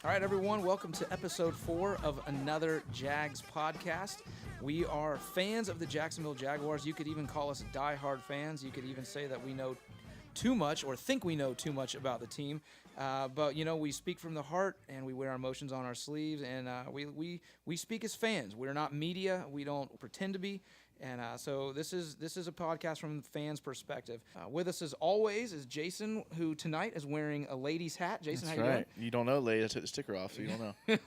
All right, everyone, welcome to episode 4 of another Jags podcast. We are fans of the Jacksonville Jaguars. You could even call us diehard fans. You could even say that we know too much or think we know too much about the team. But, you know, we speak from the heart and we wear our emotions on our sleeves, and we speak as fans. We're not media. We don't pretend to be. And so this is a podcast from the fans' perspective. With us, as always, is Jason, who tonight is wearing a lady's hat. Jason, That's how you right. You don't know, lady. I took the sticker off, so you don't know.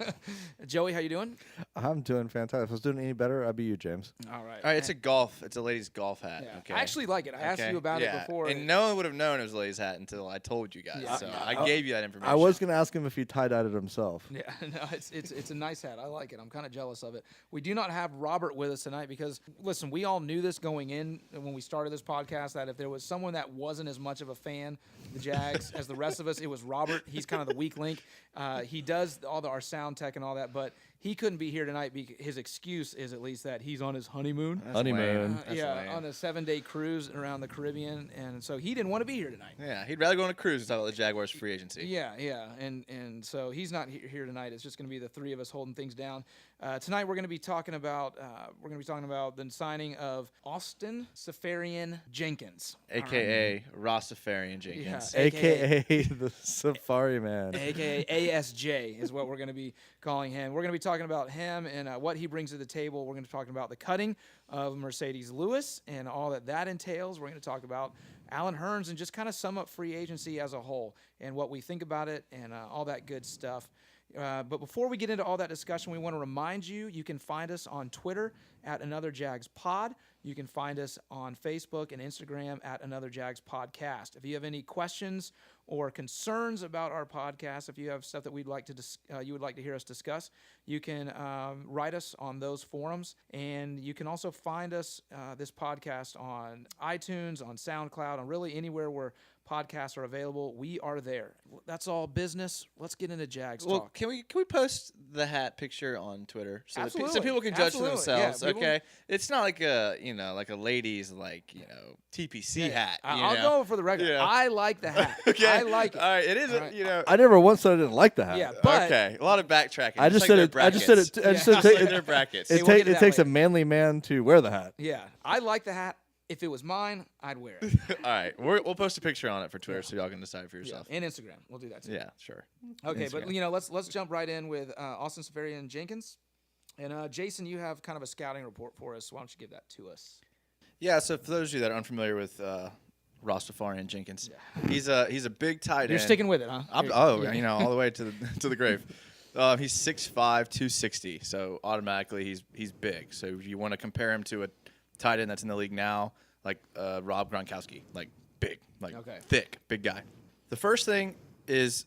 Joey, how you doing? I'm doing fantastic. If I was doing any better, I'd be you, James. All right. All right, it's a lady's golf hat. Yeah. Okay. I actually like it. I asked you about it before. And no one would have known it was a lady's hat until I told you guys. Yeah. So I gave you that information. I was going to ask him if he tie-dyed it himself. Yeah, no, it's a nice hat. I like it. I'm kind of jealous of it. We do not have Robert with us tonight because, listen, we all knew this going in when we started this podcast, that if there was someone that wasn't as much of a fan of the Jags as the rest of us, it was Robert. He's kind of the weak link. He does our sound tech and all that, but he couldn't be here tonight because his excuse is at least that he's on his honeymoon. Honeymoon. On a 7-day cruise around the Caribbean, and so he didn't want to be here tonight. Yeah, he'd rather go on a cruise and talk about the Jaguars free agency. Yeah, and so he's not here tonight. It's just going to be the three of us holding things down. Tonight we're going to be talking about the signing of Austin Seferian-Jenkins, AKA Saferian-Jenkins. Yeah. AKA the Safari Man. AKA ASJ is what we're going to be calling him. We're going to be talking about him and what he brings to the table. We're going to talk about the cutting of Marcedes Lewis and all that entails. We're going to talk about Allen Hurns and just kind of sum up free agency as a whole and what we think about it and all that good stuff. But before we get into all that discussion, we want to remind you can find us on Twitter at Another Jags Pod. You can find us on Facebook and Instagram at Another Jags Podcast. If you have any questions or concerns about our podcast, if you have stuff that you would like to hear us discuss, you can write us on those forums. And you can also find us, this podcast, on iTunes, on SoundCloud, on really anywhere where podcasts are available. We are there. That's all business. Let's get into Jags Well, talk. can we post the hat picture on Twitter so Absolutely. people can judge for Absolutely. themselves? Yeah, people- Okay, it's not like a lady's TPC hat. I'll go for the record. Yeah. I like the hat. Okay, I like it. All right, it is. All right. I never once said I didn't like the hat. Yeah, but Okay, a lot of backtracking. I just like said their it. I just said it. I just said Just like it. their brackets. Hey, we'll get to It that takes a later. manly man to wear the hat. Yeah, I like the hat. If it was mine, I'd wear it. All right, we'll post a picture on it for Twitter so y'all can decide for yourself. And Instagram. We'll do that too. Yeah, sure. Okay, but Instagram. let's jump right in with Austin Seferian-Jenkins. And Jason, you have kind of a scouting report for us. So why don't you give that to us? Yeah, so for those of you that are unfamiliar with Saferian-Jenkins, he's a big tight end. You're sticking with it, huh? All the way to the grave. He's 6'5", 260, so automatically he's big. So if you want to compare him to a tight end that's in the league now, like Rob Gronkowski, like big, like thick, big guy. The first thing is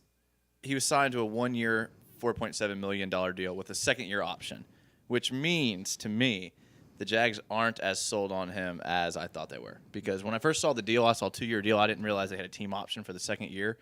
he was signed to a 1-year, $4.7 million deal with a second-year option, which means to me the Jags aren't as sold on him as I thought they were. Because when I first saw the deal, I saw a 2-year deal. I didn't realize they had a team option for the second year.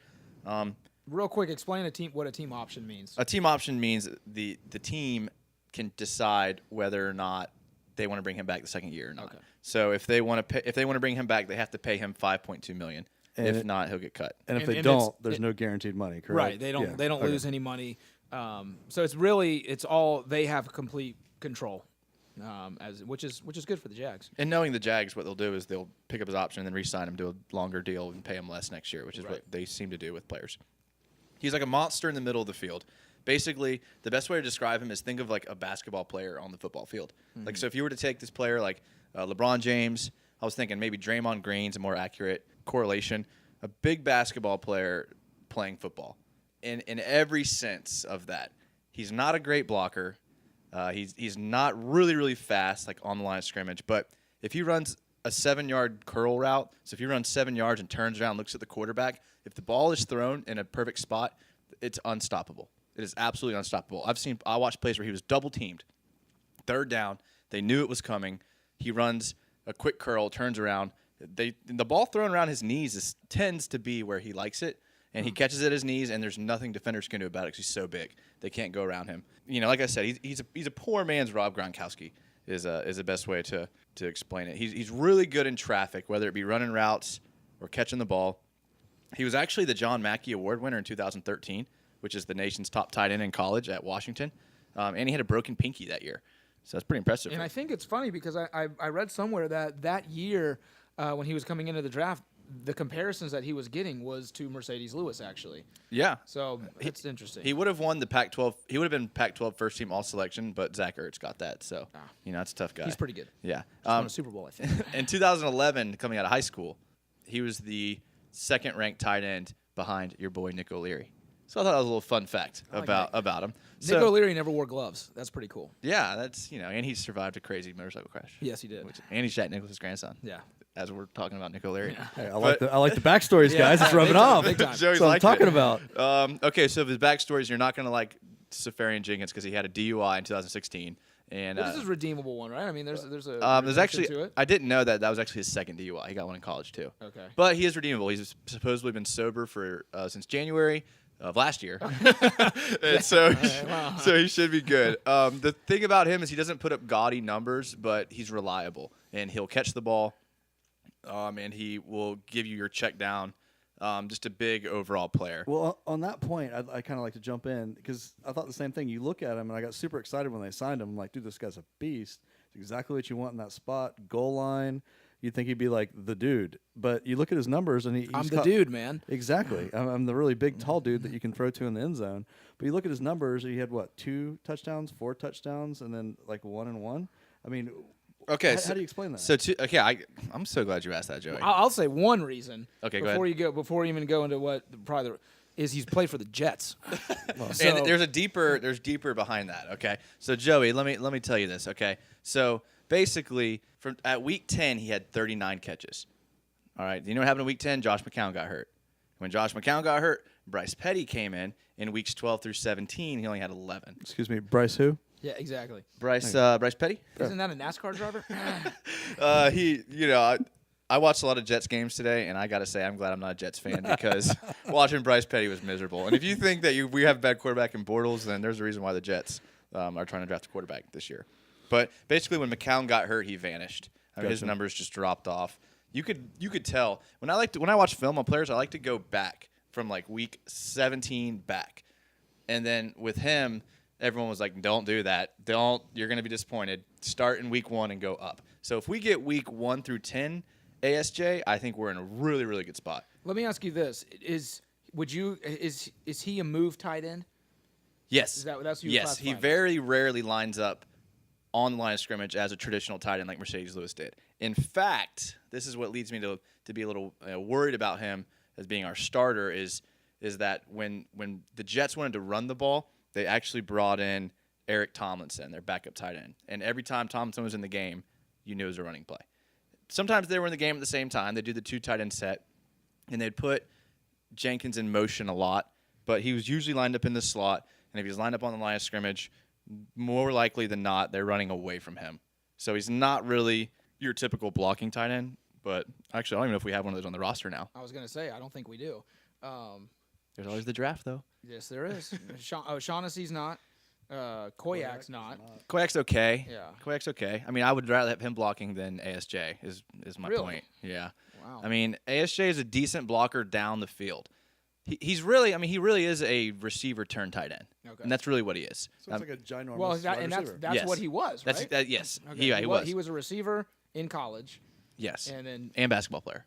Real quick, explain what a team option means. A team option means the team can decide whether or not they want to bring him back the second year or not. Okay. So if they want to bring him back, they have to pay him $5.2 million. And if not, he'll get cut. And if And they it's- don't, there's no guaranteed money, correct? Right. They don't Okay. lose any money. So it's all they have complete control, which is good for the Jags. And knowing the Jags, what they'll do is they'll pick up his option and then re-sign him to a longer deal and pay him less next year, which is what they seem to do with players. He's like a monster in the middle of the field. Basically, the best way to describe him is think of like a basketball player on the football field. Mm-hmm. Like, so if you were to take this player like LeBron James, I was thinking maybe Draymond Green's a more accurate correlation. A big basketball player playing football. In every sense of that. He's not a great blocker. He's not really, really fast, like on the line of scrimmage. But if he runs a 7-yard curl route, so if he runs 7 yards and turns around and looks at the quarterback, if the ball is thrown in a perfect spot, it's unstoppable. It is absolutely unstoppable. I watched plays where he was double teamed. Third down, they knew it was coming. He runs a quick curl, turns around. The ball thrown around his knees tends to be where he likes it, and he catches it at his knees, and there's nothing defenders can do about it because he's so big. They can't go around him. Like I said, he's a poor man's Rob Gronkowski is the best way to explain it. He's really good in traffic, whether it be running routes or catching the ball. He was actually the John Mackey Award winner in 2013 which is the nation's top tight end in college at Washington. And he had a broken pinky that year. So that's pretty impressive. And I think it's funny because I read somewhere that year when he was coming into the draft, the comparisons that he was getting was to Marcedes Lewis, actually. Yeah. So it's interesting. He would have won the Pac-12. He would have been Pac-12 first-team All-Selection, but Zach Ertz got that. So, that's a tough guy. He's pretty good. Yeah. Just won a Super Bowl, I think. In 2011, coming out of high school, he was the second-ranked tight end behind your boy Nick O'Leary. So I thought that was a little fun fact about him. Nick O'Leary never wore gloves. That's pretty cool. Yeah, that's and he survived a crazy motorcycle crash. Yes, he did. And he's Jack Nicklaus' grandson. Yeah. As we're talking about Nick O'Leary. Yeah. Hey, I like the backstories, guys. It's rubbing big time, off. big time. Joey's That's what I'm liking talking it. about. Okay, so his backstories, you're not going to like Saferian-Jenkins because he had a DUI in 2016. And Well, this is a redeemable one, right? I mean, there's a there's redemption actually to it. I didn't know that was actually his second DUI. He got one in college too. Okay. But he is redeemable. He's supposedly been sober for since January of last year, and so so he should be good. The thing about him is he doesn't put up gaudy numbers, but he's reliable and he'll catch the ball, and he will give you your check down. Just a big overall player. Well, on that point, I kind of like to jump in because I thought the same thing. You look at him, and I got super excited when they signed him. I'm like, dude, this guy's a beast. It's exactly what you want in that spot. Goal line. You'd think he'd be like the dude. But you look at his numbers, and I'm the dude, man. Exactly. I'm the really big, tall dude that you can throw to in the end zone. But you look at his numbers, he had, 2 touchdowns, 4 touchdowns, and then like 1 and 1? I mean, Okay, how do you explain that? So I'm so glad you asked that, Joey. I'll say one reason. Okay, go before ahead. before you even go into what probably is he's played for the Jets. So- And there's deeper behind that. Okay, so Joey, let me tell you this. Okay, so basically, at week 10 he had 39 catches. All right, you know what happened in week 10? Josh McCown got hurt. When Josh McCown got hurt, Bryce Petty came in weeks 12 through 17. He only had 11. Excuse me, Bryce who? Yeah, exactly. Bryce Petty. Isn't that a NASCAR driver? I watched a lot of Jets games today, and I got to say I'm glad I'm not a Jets fan because watching Bryce Petty was miserable. And if you think that we have a bad quarterback in Bortles, then there's a reason why the Jets are trying to draft a quarterback this year. But basically, when McCown got hurt, he vanished. I mean, his numbers just dropped off. You could tell when I watch film on players, I like to go back from like week 17 back, and then with him, everyone was like, "Don't do that. You're going to be disappointed. Start in week 1 and go up." So if we get week 1 through 10 ASJ, I think we're in a really, really good spot. Let me ask you this: Is he a move tight end? Yes. That's you? Yes. He very rarely lines up on the line of scrimmage as a traditional tight end like Marcedes Lewis did. In fact, this is what leads me to be a little worried about him as being our starter is that when the Jets wanted to run the ball, they actually brought in Eric Tomlinson, their backup tight end. And every time Tomlinson was in the game, you knew it was a running play. Sometimes they were in the game at the same time. They'd do the 2 tight end set, and they'd put Jenkins in motion a lot, but he was usually lined up in the slot. And if he was lined up on the line of scrimmage, more likely than not, they're running away from him. So he's not really your typical blocking tight end. But actually, I don't even know if we have one of those on the roster now. I was going to say, I don't think we do. There's always the draft, though. Yes, there is. Shaughnessy's not. Koyak's not. Koyak's okay. Yeah. Koyak's okay. I mean, I would rather have him blocking than ASJ is my Really? point. Yeah. Wow. I mean, ASJ is a decent blocker down the field. He really is a receiver turned tight end. Okay. And that's really what he is. So it's like a ginormous Well, wide that's receiver. that's Yes. what he was, right? Yes. Okay. Yeah, he was. He was a receiver in college, Yes. and basketball player.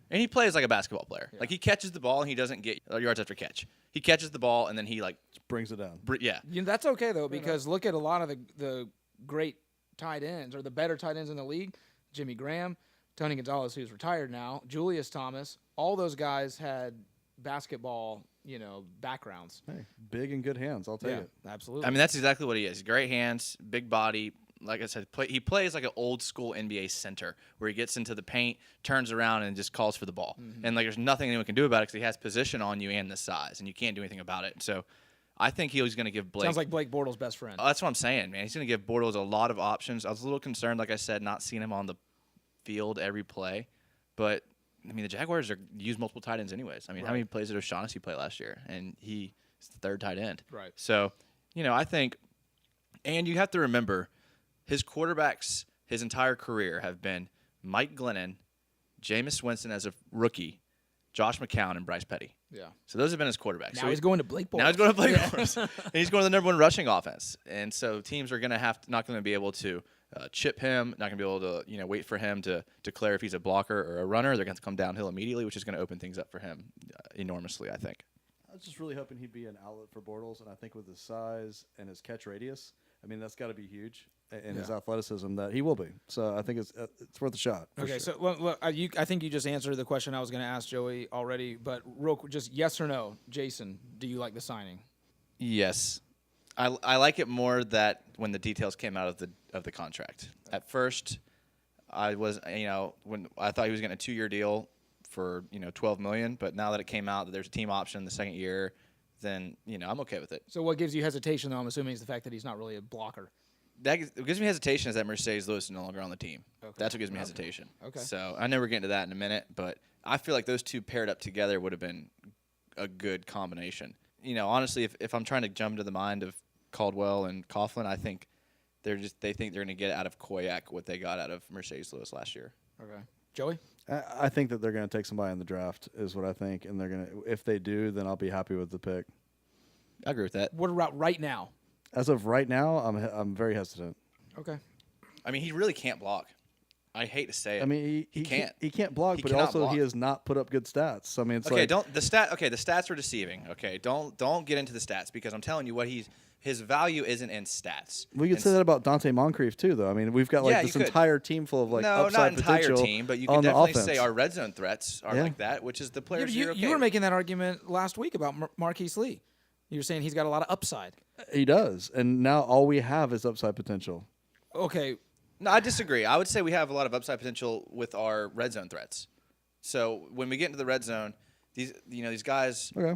And he plays like a basketball player. Yeah. Like, he catches the ball, and he doesn't get yards after catch. He catches the ball, and then he, Just brings it down. that's okay though because look at a lot of the great tight ends or the better tight ends in the league. Jimmy Graham, Tony Gonzalez, who's retired now, Julius Thomas. All those guys had basketball, backgrounds. Hey, big and good hands. I'll take it. Absolutely. I mean, that's exactly what he is. Great hands, big body. Like I said, he plays like an old school NBA center where he gets into the paint, turns around, and just calls for the ball. Mm-hmm. And like, there's nothing anyone can do about it because he has position on you and the size, and you can't do anything about it. So I think he's going to give Blake. Sounds like Blake Bortles' best friend. That's what I'm saying, man. He's going to give Bortles a lot of options. I was a little concerned, like I said, not seeing him on the field every play. But, I mean, the Jaguars use multiple tight ends anyways. I mean, how many plays did O'Shaughnessy play last year? And he's the 3rd tight end. Right. So, I think – and you have to remember – his quarterbacks his entire career have been Mike Glennon, Jameis Winston as a rookie, Josh McCown, and Bryce Petty. Yeah. So those have been his quarterbacks. Now So he's going to Blake Bortles. Now he's going to Blake Bortles. And he's going to the number one rushing offense. And so teams are going to not going to be able to chip him, not going to be able to wait for him to declare if he's a blocker or a runner. They're going to come downhill immediately, which is going to open things up for him enormously, I think. I was just really hoping he'd be an outlet for Bortles, and I think with his size and his catch radius, I mean, that's got to be huge, and his athleticism that he will be. So I think it's worth a shot. Okay, sure. so well, I think you just answered the question I was going to ask Joey already, but real quick, just yes or no, Jason, do you like the signing? Yes. I like it more that when the details came out of the contract. At first, I was when I thought he was getting a 2-year deal for $12 million, but now that it came out that there's a team option the second year, then I'm okay with it. So what gives you hesitation, though, I'm assuming, is the fact that he's not really a blocker. What gives me hesitation is that Marcedes Lewis is no longer on the team. Okay. That's what gives me hesitation. Okay. So I know we're getting to that in a minute, but I feel like those two paired up together would have been a good combination. Honestly, if I'm trying to jump into the mind of Caldwell and Coughlin, I think they think they're going to get out of Koyak what they got out of Marcedes Lewis last year. Okay. Joey? I think that they're going to take somebody in the draft is what I think, and they're going to. If they do, then I'll be happy with the pick. I agree with that. What about right now? As of right now, I'm very hesitant. Okay. I mean, he really can't block. I hate to say it. I mean, he can't. He can't block, He but cannot also block. he has not put up good stats. So I mean, it's Okay, like the stats are deceiving. Okay, don't get into the stats because I'm telling you what his value isn't in stats. we could And say that about Dante Moncrief too, though. I mean, we've got like Yeah, this you could. entire team full of like no, upside not entire potential team, but you on can the definitely offense. say our red zone threats are Yeah. like that, which is the Yeah, players but you're you were making that argument last week about Marquise Lee. You were saying he's got a lot of upside. He does, and now all we have is upside potential. Okay. No, I disagree. I would say we have a lot of upside potential with our red zone threats. So when we get into the red zone, these guys, Okay.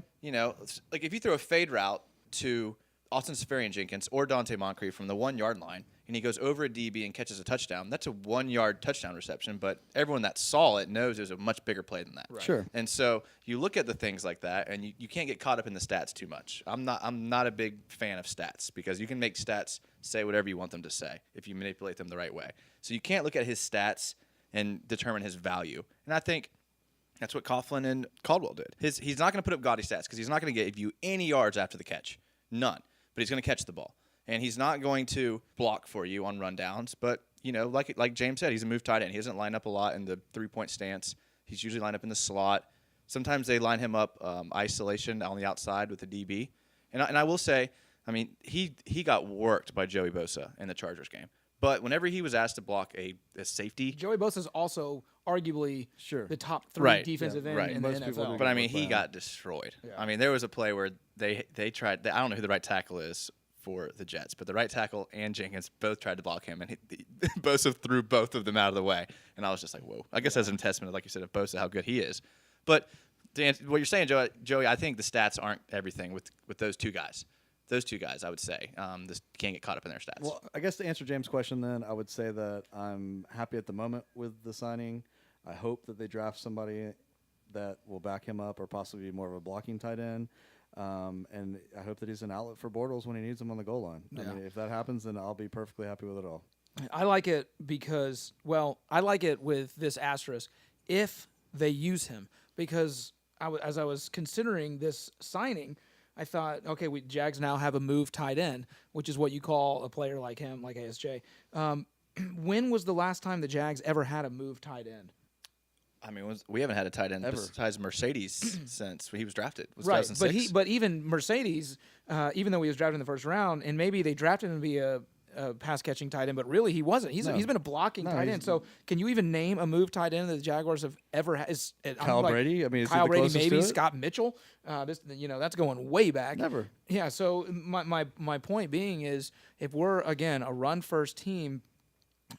like if you throw a fade route to Austin Seferian-Jenkins or Dante Moncrief from the 1 yard line, and he goes over a DB and catches a touchdown, that's a 1 yard touchdown reception. But everyone that saw it knows it was a much bigger play than that. Right. Sure. And so you look at the things like that, and you can't get caught up in the stats too much. I'm not a big fan of stats because you can make stats say whatever you want them to say if you manipulate them the right way. So you can't look at his stats and determine his value. And I think that's what Coughlin and Caldwell did. He's not going to put up gaudy stats because he's not going to give you any yards after the catch, none. But he's going to catch the ball, and he's not going to block for you on rundowns. But like James said, he's a move tight end. He doesn't line up a lot in the 3-point stance. He's usually lined up in the slot. Sometimes they line him up isolation on the outside with the DB. And I will say, I mean, he got worked by Joey Bosa in the Chargers game. But whenever he was asked to block a safety, Joey Bosa's also arguably Sure. the top 3 Right. defensive Yeah, end right. in Most the people NFL. do. but I mean, Look he bad. got destroyed. Yeah. I mean, there was a play where they tried. I don't know who the right tackle is for the Jets, but the right tackle and Jenkins both tried to block him, and Bosa threw both of them out of the way. And I was just like, whoa. I guess that's a testament, like you said, of Bosa, how good he is. But what you're saying, Joey, I think the stats aren't everything with those two guys. Those two guys, I would say, this can't get caught up in their stats. Well, I guess to answer James' question, then I would say that I'm happy at the moment with the signing. I hope that they draft somebody that will back him up, or possibly be more of a blocking tight end. And I hope that he's an outlet for Bortles when he needs him on the goal line. Yeah. I mean, if that happens, then I'll be perfectly happy with it all. I like it because, well, I like it with this asterisk if they use him, because as I was considering this signing, I thought, okay, Jags now have a move tight end, which is what you call a player like him, like ASJ. When was the last time the Jags ever had a move tight end? I mean, we haven't had a tight end Ever. besides Marcedes since he was drafted. It was Right, 2006. but even Marcedes, even though he was drafted in the first round, and maybe they drafted him to be a pass catching tight end, but really he wasn't. He's been a blocking tight end. So can you even name a move tight end that the Jaguars have ever had? Kyle Brady? I mean, is he Kyle the Brady, closest maybe to it? Scott Mitchell. That's going way back. Never. Yeah. So my point being is, if we're again a run first team,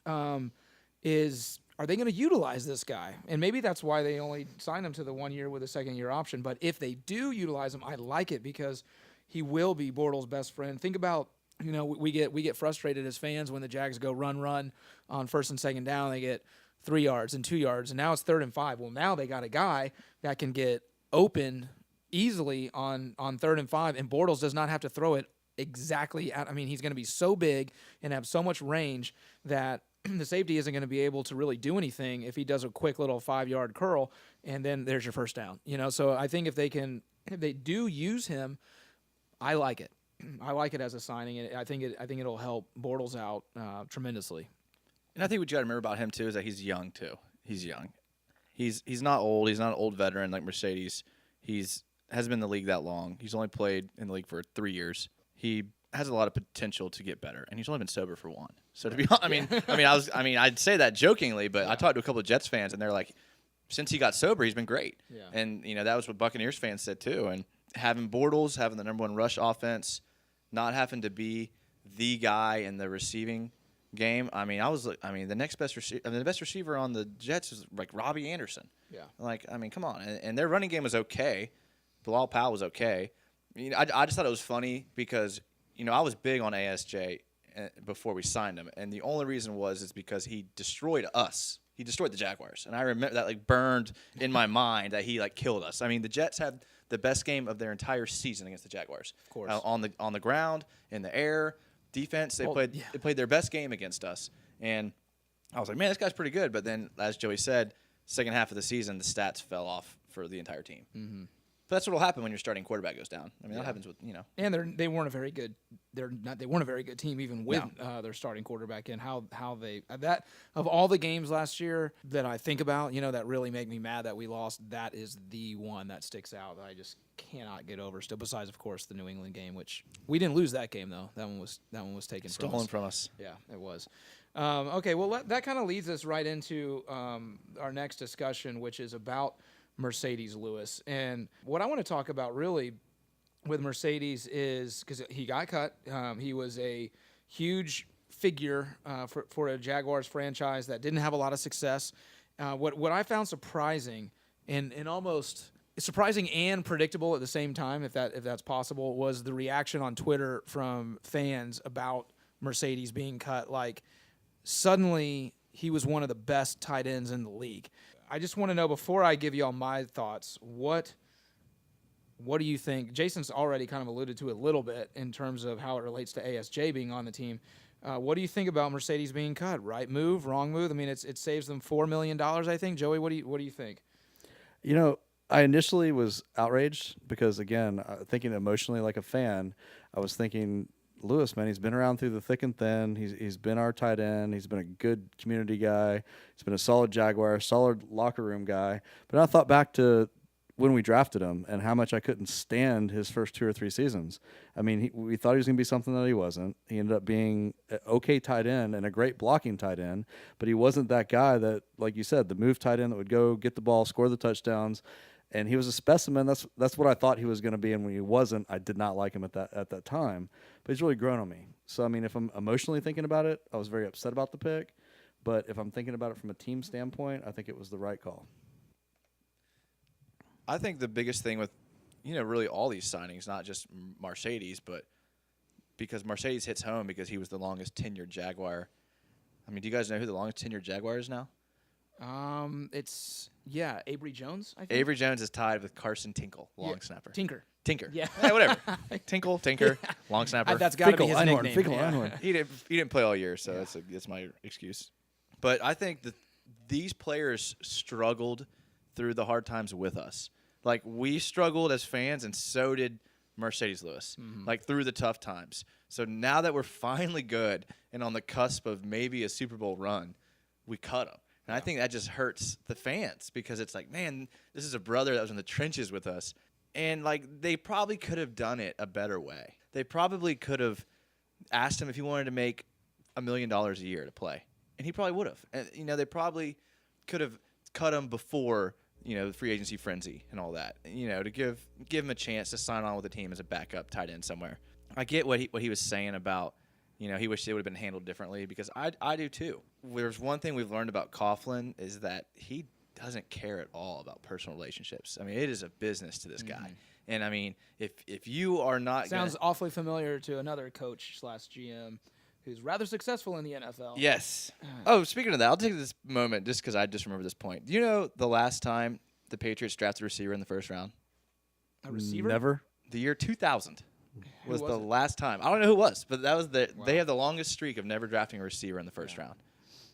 are they going to utilize this guy? And maybe that's why they only signed him to the 1 year with a second year option. But if they do utilize him, I like it because he will be Bortles' best friend. Think about, we get frustrated as fans when the Jags go run on first and second down. They get 3 yards and 2 yards, and now it's 3rd and 5. Well, now they got a guy that can get open easily on 3rd and 5, and Bortles does not have to throw it exactly at. I mean, he's going to be so big and have so much range that the safety isn't going to be able to really do anything if he does a quick little 5-yard curl, and then there's your first down. So I think if they do use him, I like it. I like it as a signing, and I think it'll help Bortles out tremendously. And I think what you got to remember about him too is that he's young too. He's young. He's not old. He's not an old veteran like Marcedes. Hasn't been in the league that long. He's only played in the league for 3 years. He has a lot of potential to get better, and he's only been sober for 1. So to be honest, I'd say that jokingly, but I talked to a couple of Jets fans, and they're like, since he got sober, he's been great. Yeah. And that was what Buccaneers fans said too. And having Bortles, having the number 1 rush offense, not having to be the guy in the receiving game. The next best receiver, the best receiver on the Jets is like Robbie Anderson. Yeah. Come on, and their running game was okay. Bilal Powell was okay. I just thought it was funny because I was big on ASJ before we signed him, and the only reason is because he destroyed us. He destroyed the Jaguars, and I remember that burned in my mind that he killed us. The Jets had the best game of their entire season against the Jaguars. Of course, on the ground, in the air, defense. They played their best game against us, and I was like, man, this guy's pretty good. But then, as Joey said, second half of the season, the stats fell off for the entire team. Mm-hmm. But that's what will happen when your starting quarterback goes down. That happens with And they weren't a very good. They weren't a very good team even with their starting quarterback. And how they that of all the games last year that I think about, that really make me mad that we lost. That is the one that sticks out that I just cannot get over. Still, besides of course the New England game, which we didn't lose that game though. That one was taken stolen from us. Yeah, it was. Okay, well that kind of leads us right into our next discussion, which is about Marcedes Lewis. And what I want to talk about really with Marcedes is because he got cut. He was a huge figure for a Jaguars franchise that didn't have a lot of success. What I found surprising and almost surprising and predictable at the same time, if that's possible, was the reaction on Twitter from fans about Marcedes being cut. Suddenly he was one of the best tight ends in the league. I just want to know, before I give you all my thoughts, what do you think? Jason's already kind of alluded to it a little bit in terms of how it relates to ASJ being on the team. What do you think about Marcedes being cut? Right move, wrong move? It saves them $4 million, I think. Joey, what do you think? I initially was outraged because, again, thinking emotionally like a fan, I was thinking, Lewis, man, he's been around through the thick and thin. He's been our tight end. He's been a good community guy. He's been a solid Jaguar, solid locker room guy. But I thought back to when we drafted him and how much I couldn't stand his first 2 or 3 seasons. We thought he was going to be something that he wasn't. He ended up being an okay tight end and a great blocking tight end, but he wasn't that guy that, like you said, the move tight end that would go get the ball, score the touchdowns. And he was a specimen. That's what I thought he was going to be, and when he wasn't, I did not like him at that time. But he's really grown on me. So if I'm emotionally thinking about it, I was very upset about the pick. But if I'm thinking about it from a team standpoint, I think it was the right call. I think the biggest thing with really all these signings, not just Marcedes, but because Marcedes hits home because he was the longest tenured Jaguar. Do you guys know who the longest tenured Jaguar is now? It's Avery Jones, I think. Avery Jones is tied with Carson Tinkle, long snapper. Tinker. Yeah. Hey, whatever. Tinker, long snapper. That's got to be his nickname. Fickle Einhorn. He didn't play all year, so that's my excuse. But I think that these players struggled through the hard times with us. We struggled as fans, and so did Marcedes Lewis, through the tough times. So now that we're finally good and on the cusp of maybe a Super Bowl run, we cut him. And I think that just hurts the fans because it's man, this is a brother that was in the trenches with us. And, they probably could have done it a better way. They probably could have asked him if he wanted to make $1 million a year to play. And he probably would have. And, they probably could have cut him before, the free agency frenzy and all that, to give him a chance to sign on with the team as a backup tight end somewhere. I get what he was saying about, he wished it would have been handled differently because I do too. There's one thing we've learned about Coughlin is that he doesn't care at all about personal relationships. It is a business to this guy. And, if you are not Sounds awfully familiar to another coach / GM who's rather successful in the NFL. Yes. Oh, speaking of that, I'll take this moment just because I just remember this point. Do you know the last time the Patriots drafted a receiver in the first round? A receiver? Never. The year 2000 was the it? last time. I don't know who it was, but that was they have the longest streak of never drafting a receiver in the first round.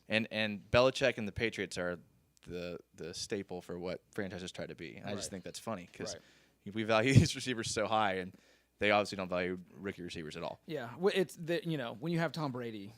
And Belichick and the Patriots are the staple for what franchises try to be. And I just think that's funny because we value these receivers so high, and they obviously don't value rookie receivers at all. Yeah, it's when you have Tom Brady,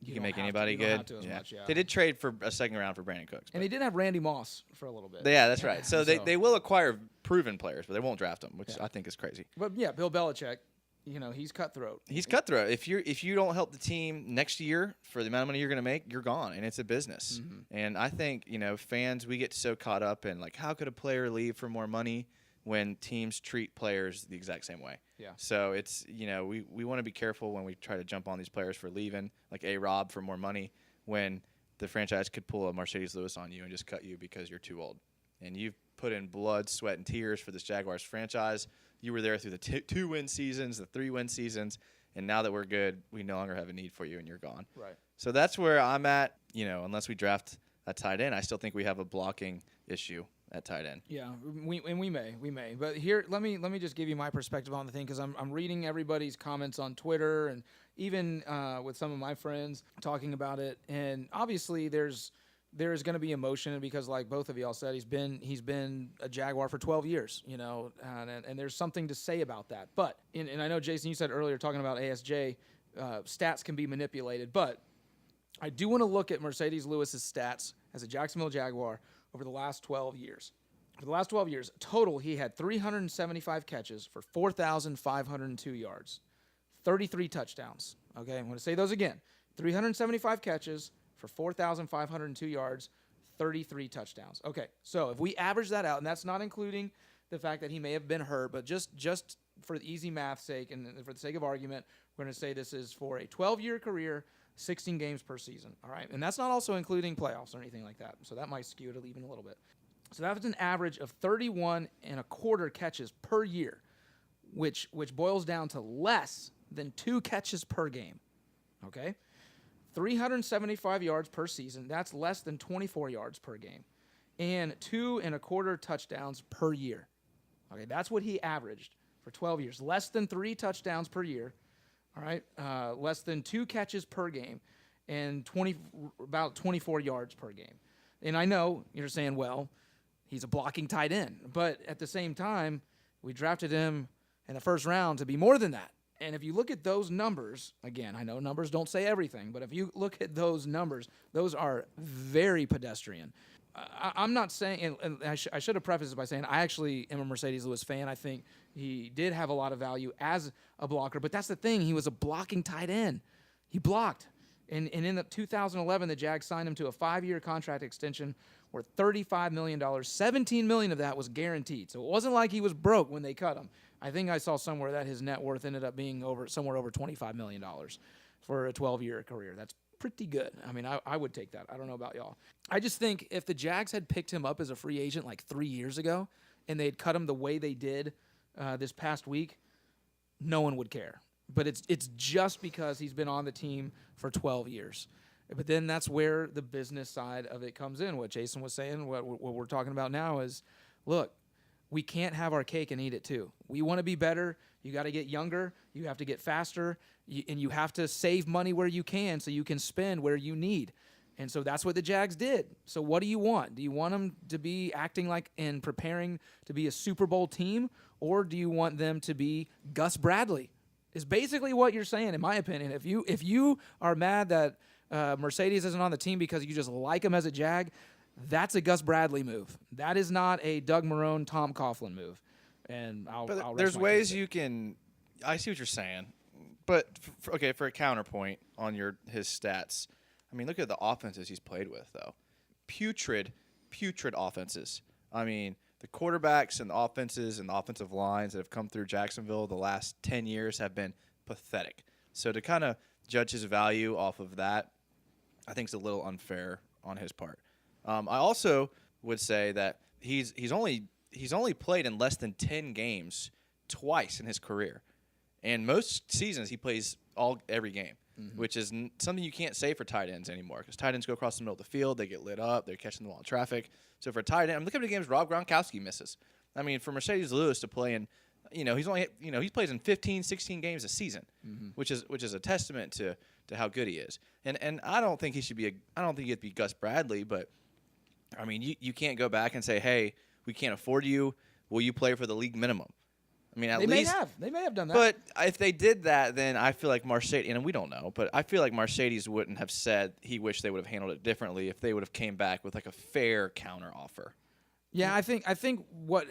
you can make anybody good. Much, They did trade for a second round for Brandon Cooks. And they did have Randy Moss for a little bit. Yeah, that's right. So they will acquire proven players, but they won't draft them, which I think is crazy. But yeah, Bill Belichick, he's cutthroat. He's cutthroat. If you don't help the team next year for the amount of money you're going to make, you're gone, and it's a business. And I think fans, we get so caught up in like, how could a player leave for more money when teams treat players the exact same way. Yeah. So it's we want to be careful when we try to jump on these players for leaving, like A-Rob for more money, when the franchise could pull a Marcedes Lewis on you and just cut you because you're too old. And you've put in blood, sweat, and tears for this Jaguars franchise. You were there through the 2-win seasons, the 3-win seasons, and now that we're good, we no longer have a need for you, and you're gone. Right. So that's where I'm at. Unless we draft a tight end, I still think we have a blocking issue at tight end. Yeah, we may. But here, let me just give you my perspective on the thing, because I'm reading everybody's comments on Twitter and even with some of my friends talking about it. And obviously, there's going to be emotion because, like both of y'all said, he's been a Jaguar for 12 years. And there's something to say about that. But and I know, Jason, you said earlier talking about ASJ, stats can be manipulated, but I do want to look at Marcedes Lewis's stats as a Jacksonville Jaguar over the last 12 years. For the last 12 years, total, he had 375 catches for 4,502 yards, 33 touchdowns. Okay, I'm going to say those again. 375 catches for 4,502 yards, 33 touchdowns. Okay, so if we average that out, and that's not including the fact that he may have been hurt, but just for the easy math sake and for the sake of argument, we're going to say this is for a 12-year career, 16 games per season, all right? And that's not also including playoffs or anything like that, so that might skew it even a little bit. So that's an average of 31.25 catches per year, which boils down to less than 2 catches per game, okay? 375 yards per season, that's less than 24 yards per game, and 2.25 touchdowns per year. Okay, that's what he averaged for 12 years, less than 3 touchdowns per year. All right, less than 2 catches per game, and about 24 yards per game. And I know you're saying, well, he's a blocking tight end, but at the same time, we drafted him in the first round to be more than that. And if you look at those numbers, again, I know numbers don't say everything, but if you look at those numbers, those are very pedestrian. I'm not saying, and I should have prefaced this by saying I actually am a Marcedes Lewis fan. I think he did have a lot of value as a blocker, but that's the thing. He was a blocking tight end. He blocked. And in 2011, the Jags signed him to a 5-year contract extension worth $35 million. $17 million of that was guaranteed. So it wasn't like he was broke when they cut him. I think I saw somewhere that his net worth ended up being somewhere over $25 million for a 12-year career. That's pretty good. I mean, I would take that. I don't know about y'all. I just think if the Jags had picked him up as a free agent like 3 years ago and they had cut him the way they did this past week, no one would care. But it's just because he's been on the team for 12 years. But then that's where the business side of it comes in. What Jason was saying, what we're talking about now is, look, we can't have our cake and eat it too. We want to be better. You got to get younger. You have to get faster. And you have to save money where you can so you can spend where you need. And so that's what the Jags did. So what do you want? Do you want them to be acting like and preparing to be a Super Bowl team? Or do you want them to be Gus Bradley? Is basically what you're saying, in my opinion. If you are mad that Marcedes isn't on the team because you just like him as a Jag, that's a Gus Bradley move. That is not a Doug Marrone, Tom Coughlin move. And I'll there's ways you can. I see what you're saying, but for a counterpoint on his stats, I mean, look at the offenses he's played with though. Putrid offenses. I mean, the quarterbacks and the offenses and the offensive lines that have come through Jacksonville the last 10 years have been pathetic. So to kind of judge his value off of that, I think is a little unfair on his part. I also would say that he's only played in less than 10 games twice in his career, and most seasons he plays every game, which is something you can't say for tight ends anymore because tight ends go across the middle of the field, they get lit up, they're catching the ball in traffic. So for a tight end, I'm looking at the games Rob Gronkowski misses. I mean, for Marcedes Lewis to play in, he plays in 15, 16 games a season, which is a testament to to how good he is. And I don't think he should be I don't think he'd be Gus Bradley, but I mean, you can't go back and say, hey, we can't afford you. Will you play for the league minimum? I mean, at least they may have done that. But if they did that, then I feel like Marcedes, and we don't know, but I feel like Marcedes wouldn't have said he wished they would have handled it differently if they would have came back with like a fair counter offer. Yeah, I think what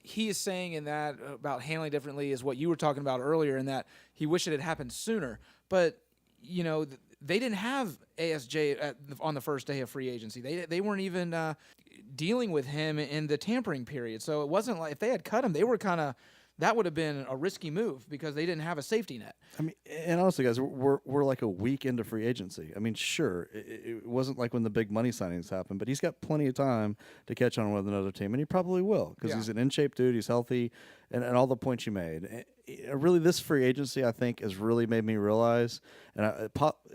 he is saying in that about handling differently is what you were talking about earlier, in that he wished it had happened sooner. But they didn't have ASJ on the first day of free agency. They weren't even dealing with him in the tampering period. So it wasn't like if they had cut him, they were that would have been a risky move because they didn't have a safety net. I mean, and honestly, guys, we're like a week into free agency. I mean, sure, it wasn't like when the big money signings happened, but he's got plenty of time to catch on with another team, and he probably will because he's an in-shape dude, he's healthy, and all the points you made. Really, this free agency, I think, has really made me realize, and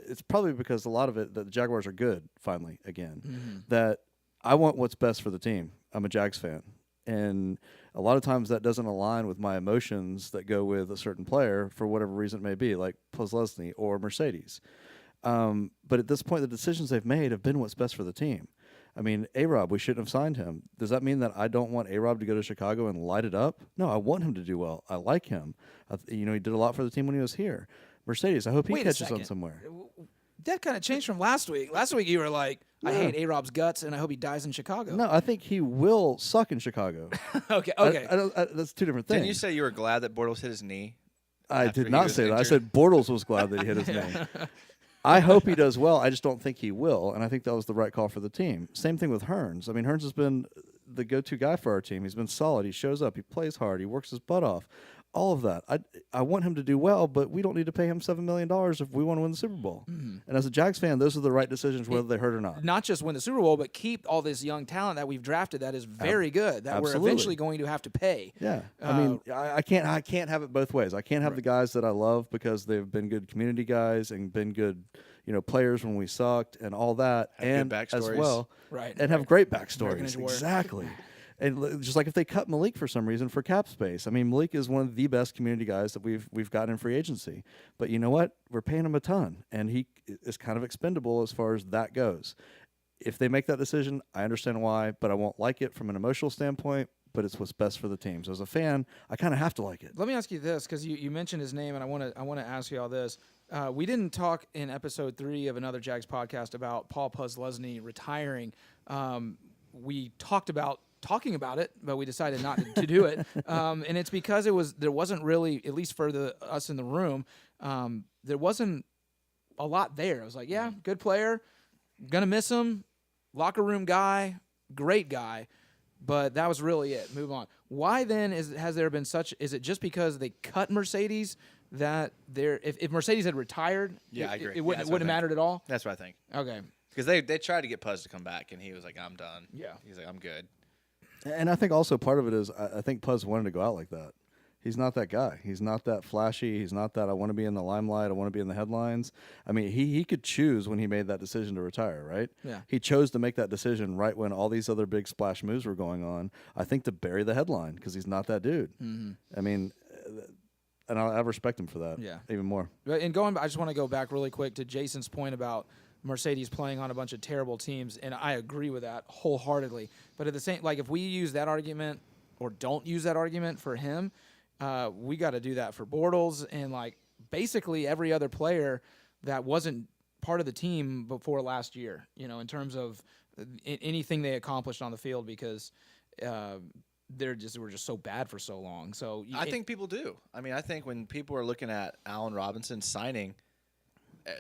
it's probably because a lot of it that the Jaguars are good, finally, again, that I want what's best for the team. I'm a Jags fan. And a lot of times that doesn't align with my emotions that go with a certain player for whatever reason it may be, like Postlesny or Marcedes. But at this point, the decisions they've made have been what's best for the team. I mean, A-Rob, we shouldn't have signed him. Does that mean that I don't want A-Rob to go to Chicago and light it up? No, I want him to do well. I like him. He did a lot for the team when he was here. Marcedes, I hope he catches on somewhere. That kind of changed from last week. Last week you were like, I hate A-Rob's guts, and I hope he dies in Chicago. No, I think he will suck in Chicago. Okay. That's two different things. Didn't you say you were glad that Bortles hit his knee? I did not say that. I said Bortles was glad that he hit his knee. I hope he does well. I just don't think he will, and I think that was the right call for the team. Same thing with Hearns. I mean, Hearns has been the go-to guy for our team. He's been solid. He shows up. He plays hard. He works his butt off. All of that. I want him to do well, but we don't need to pay him $7 million if we want to win the Super Bowl. And as a Jags fan, those are the right decisions, whether they hurt or not. Not just win the Super Bowl, but keep all this young talent that we've drafted that is very good, that Absolutely. we're eventually going to have to pay. Yeah. I mean, I can't have it both ways. I can't have the guys that I love because they've been good community guys and been good players when we sucked and all that, Have and good backstories. as well, Right. and have great American backstories. Ninja Warrior. Exactly. And just like if they cut Malik for some reason for cap space. I mean, Malik is one of the best community guys that we've gotten in free agency. But you know what? We're paying him a ton, and he is kind of expendable as far as that goes. If they make that decision, I understand why, but I won't like it from an emotional standpoint. But it's what's best for the team. So as a fan, I kind of have to like it. Let me ask you this, because you mentioned his name, and I want to ask you all this. We didn't talk in episode 3 of another Jags podcast about Paul Postlesny retiring. We talked about talking about it, but we decided not to do it. And it's because there wasn't really, at least for us in the room, there wasn't a lot there. I was like, yeah, good player, gonna miss him, locker room guy, great guy, but that was really it. Move on. Why then has there been such? Is it just because they cut Marcedes that if Marcedes had retired, Yeah, I agree. It wouldn't have mattered at all. That's what I think. Okay. Because they tried to get Puz to come back, and he was like, I'm done. Yeah. He's like, I'm good. And I think also part of it is I think Puz wanted to go out like that. He's not that guy. He's not that flashy. He's not that I want to be in the limelight. I want to be in the headlines. I mean, he could choose when he made that decision to retire, right? Yeah. He chose to make that decision right when all these other big splash moves were going on, I think to bury the headline because he's not that dude. Mm-hmm. I mean, and I respect him for that even more. And I just want to go back really quick to Jason's point about Marcedes playing on a bunch of terrible teams, and I agree with that wholeheartedly. But at the same, like if we use that argument or don't use that argument for him, we got to do that for Bortles and like basically every other player that wasn't part of the team before last year. In terms of anything they accomplished on the field, because were just so bad for so long. So I think people do. I mean, I think when people are looking at Allen Robinson signing,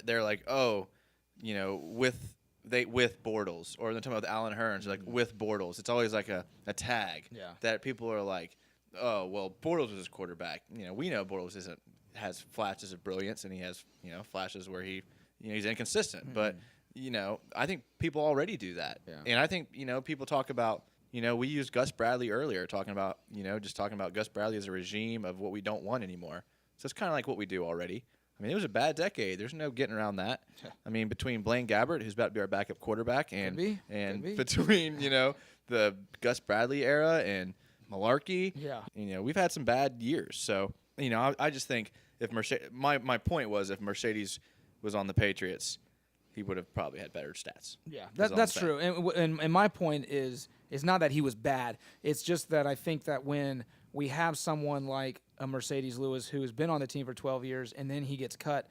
they're like, oh, with Bortles, or they're talking about Allen Hearns, like with Bortles. It's always like a tag that people are like, oh, well, Bortles was his quarterback. We know Bortles has flashes of brilliance, and he has flashes where he's inconsistent. Mm-hmm. But I think people already do that, and I think people talk about we used Gus Bradley earlier, talking about just talking about Gus Bradley as a regime of what we don't want anymore. So it's kind of like what we do already. I mean, it was a bad decade. There's no getting around that. I mean, between Blaine Gabbert, who's about to be our backup quarterback, and between the Gus Bradley era and Malarkey, we've had some bad years. So I just think if my point was if Marcedes was on the Patriots, he would have probably had better stats. Yeah, That's all that's I'm saying. true. And my point is not that he was bad. It's just that I think that when we have someone like a Marcedes Lewis who has been on the team for 12 years and then he gets cut,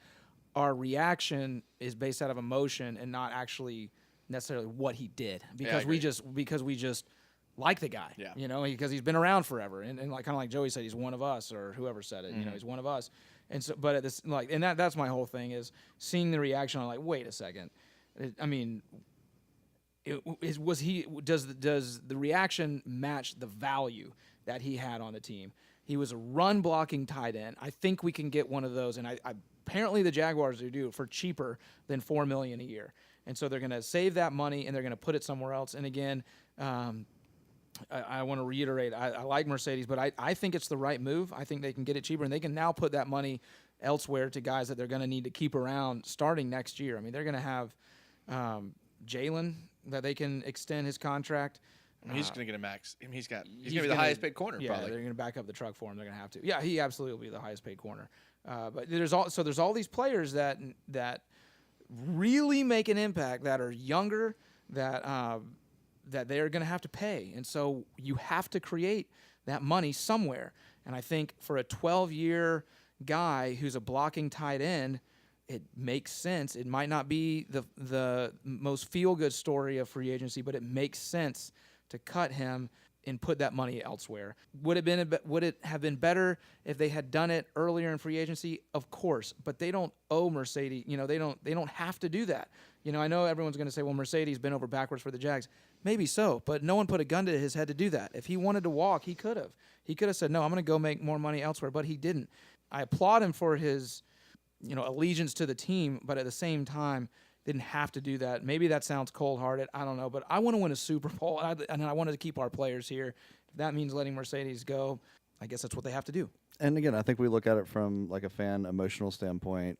our reaction is based out of emotion and not actually necessarily what he did because we just like the guy, because he's been around forever and like kind of like Joey said, he's one of us, or whoever said it, he's one of us. And so, but at this, like, and that's my whole thing is seeing the reaction. I'm like, wait a second. Does the reaction match the value that he had on the team? He was a run blocking tight end. I think we can get one of those, and I apparently the Jaguars do it for cheaper than $4 million a year. And so they're going to save that money and they're going to put it somewhere else. And again, I want to reiterate, I like Marcedes, but I think it's the right move. I think they can get it cheaper, and they can now put that money elsewhere to guys that they're going to need to keep around starting next year. I mean, they're going to have Jalen that they can extend his contract. He's going to get a max. I mean, he's going to be the highest paid corner, yeah, probably. They're going to back up the truck for him. They're going to have to. Yeah, he absolutely will be the highest paid corner. But there's all these players that really make an impact that are younger, that they're going to have to pay. And so you have to create that money somewhere. And I think for a 12-year guy who's a blocking tight end, it makes sense. It might not be the most feel-good story of free agency, but it makes sense to cut him and put that money elsewhere. Would it have been better if they had done it earlier in free agency? Of course, but they don't owe Marcedes. They don't have to do that. I know everyone's going to say, well, Marcedes bent over backwards for the Jags. Maybe so, but no one put a gun to his head to do that. If he wanted to walk, he could have. He could have said, no, I'm going to go make more money elsewhere, but he didn't. I applaud him for his, allegiance to the team, but at the same time, didn't have to do that. Maybe that sounds cold-hearted. I don't know, but I want to win a Super Bowl, and I wanted to keep our players here. If that means letting Marcedes go, I guess that's what they have to do. And again, I think we look at it from like a fan emotional standpoint,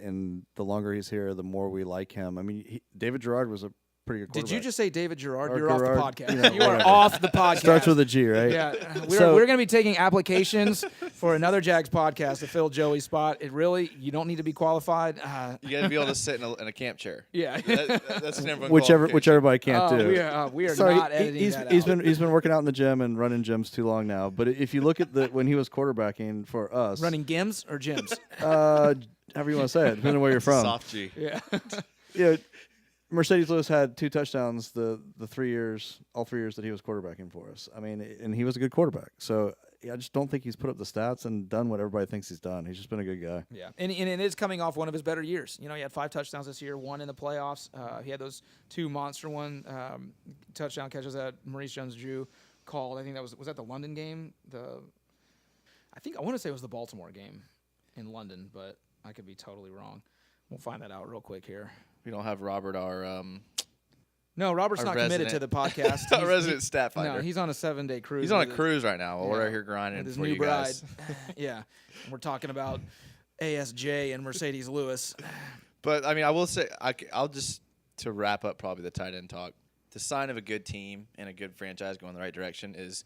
and the longer he's here, the more we like him. I mean, David Gerard was a pretty good quarterback. Did you just say David Gerard? Or You're Gerard, off the podcast. you know, You are whatever. off the podcast. Starts with a G, right? Yeah, we're So- going to be taking applications for another Jags podcast to fill Joey's spot. You don't need to be qualified. You got to be able to sit in a camp chair. Yeah. That's the number one Which qualification. everybody can't do. We are Sorry, not editing he's that he's out. been been working out in the gym and running gyms too long now. But if you look at when he was quarterbacking for us, Running gims or gyms? however you want to say it, depending on where you're from. Soft G. Yeah. Yeah, Marcedes Lewis had 2 touchdowns the 3 years, all 3 years that he was quarterbacking for us. I mean, and he was a good quarterback. So I just don't think he's put up the stats and done what everybody thinks he's done. He's just been a good guy. Yeah, and it is coming off one of his better years. He had 5 touchdowns this year, 1 in the playoffs. He had those 2 monster touchdown catches that Maurice Jones-Drew called. I think that was that the London game? I want to say it was the Baltimore game in London, but I could be totally wrong. We'll find that out real quick here. We don't have Robert, No, Robert's Our not committed resident- to the podcast. our resident stat finder. No, he's on a 7-day cruise. He's on a with cruise right now while we're out here with grinding his for new you guys. bride. Yeah, and we're talking about ASJ and Marcedes Lewis. But, I mean, I will say, I'll just, to wrap up probably the tight end talk, the sign of a good team and a good franchise going the right direction is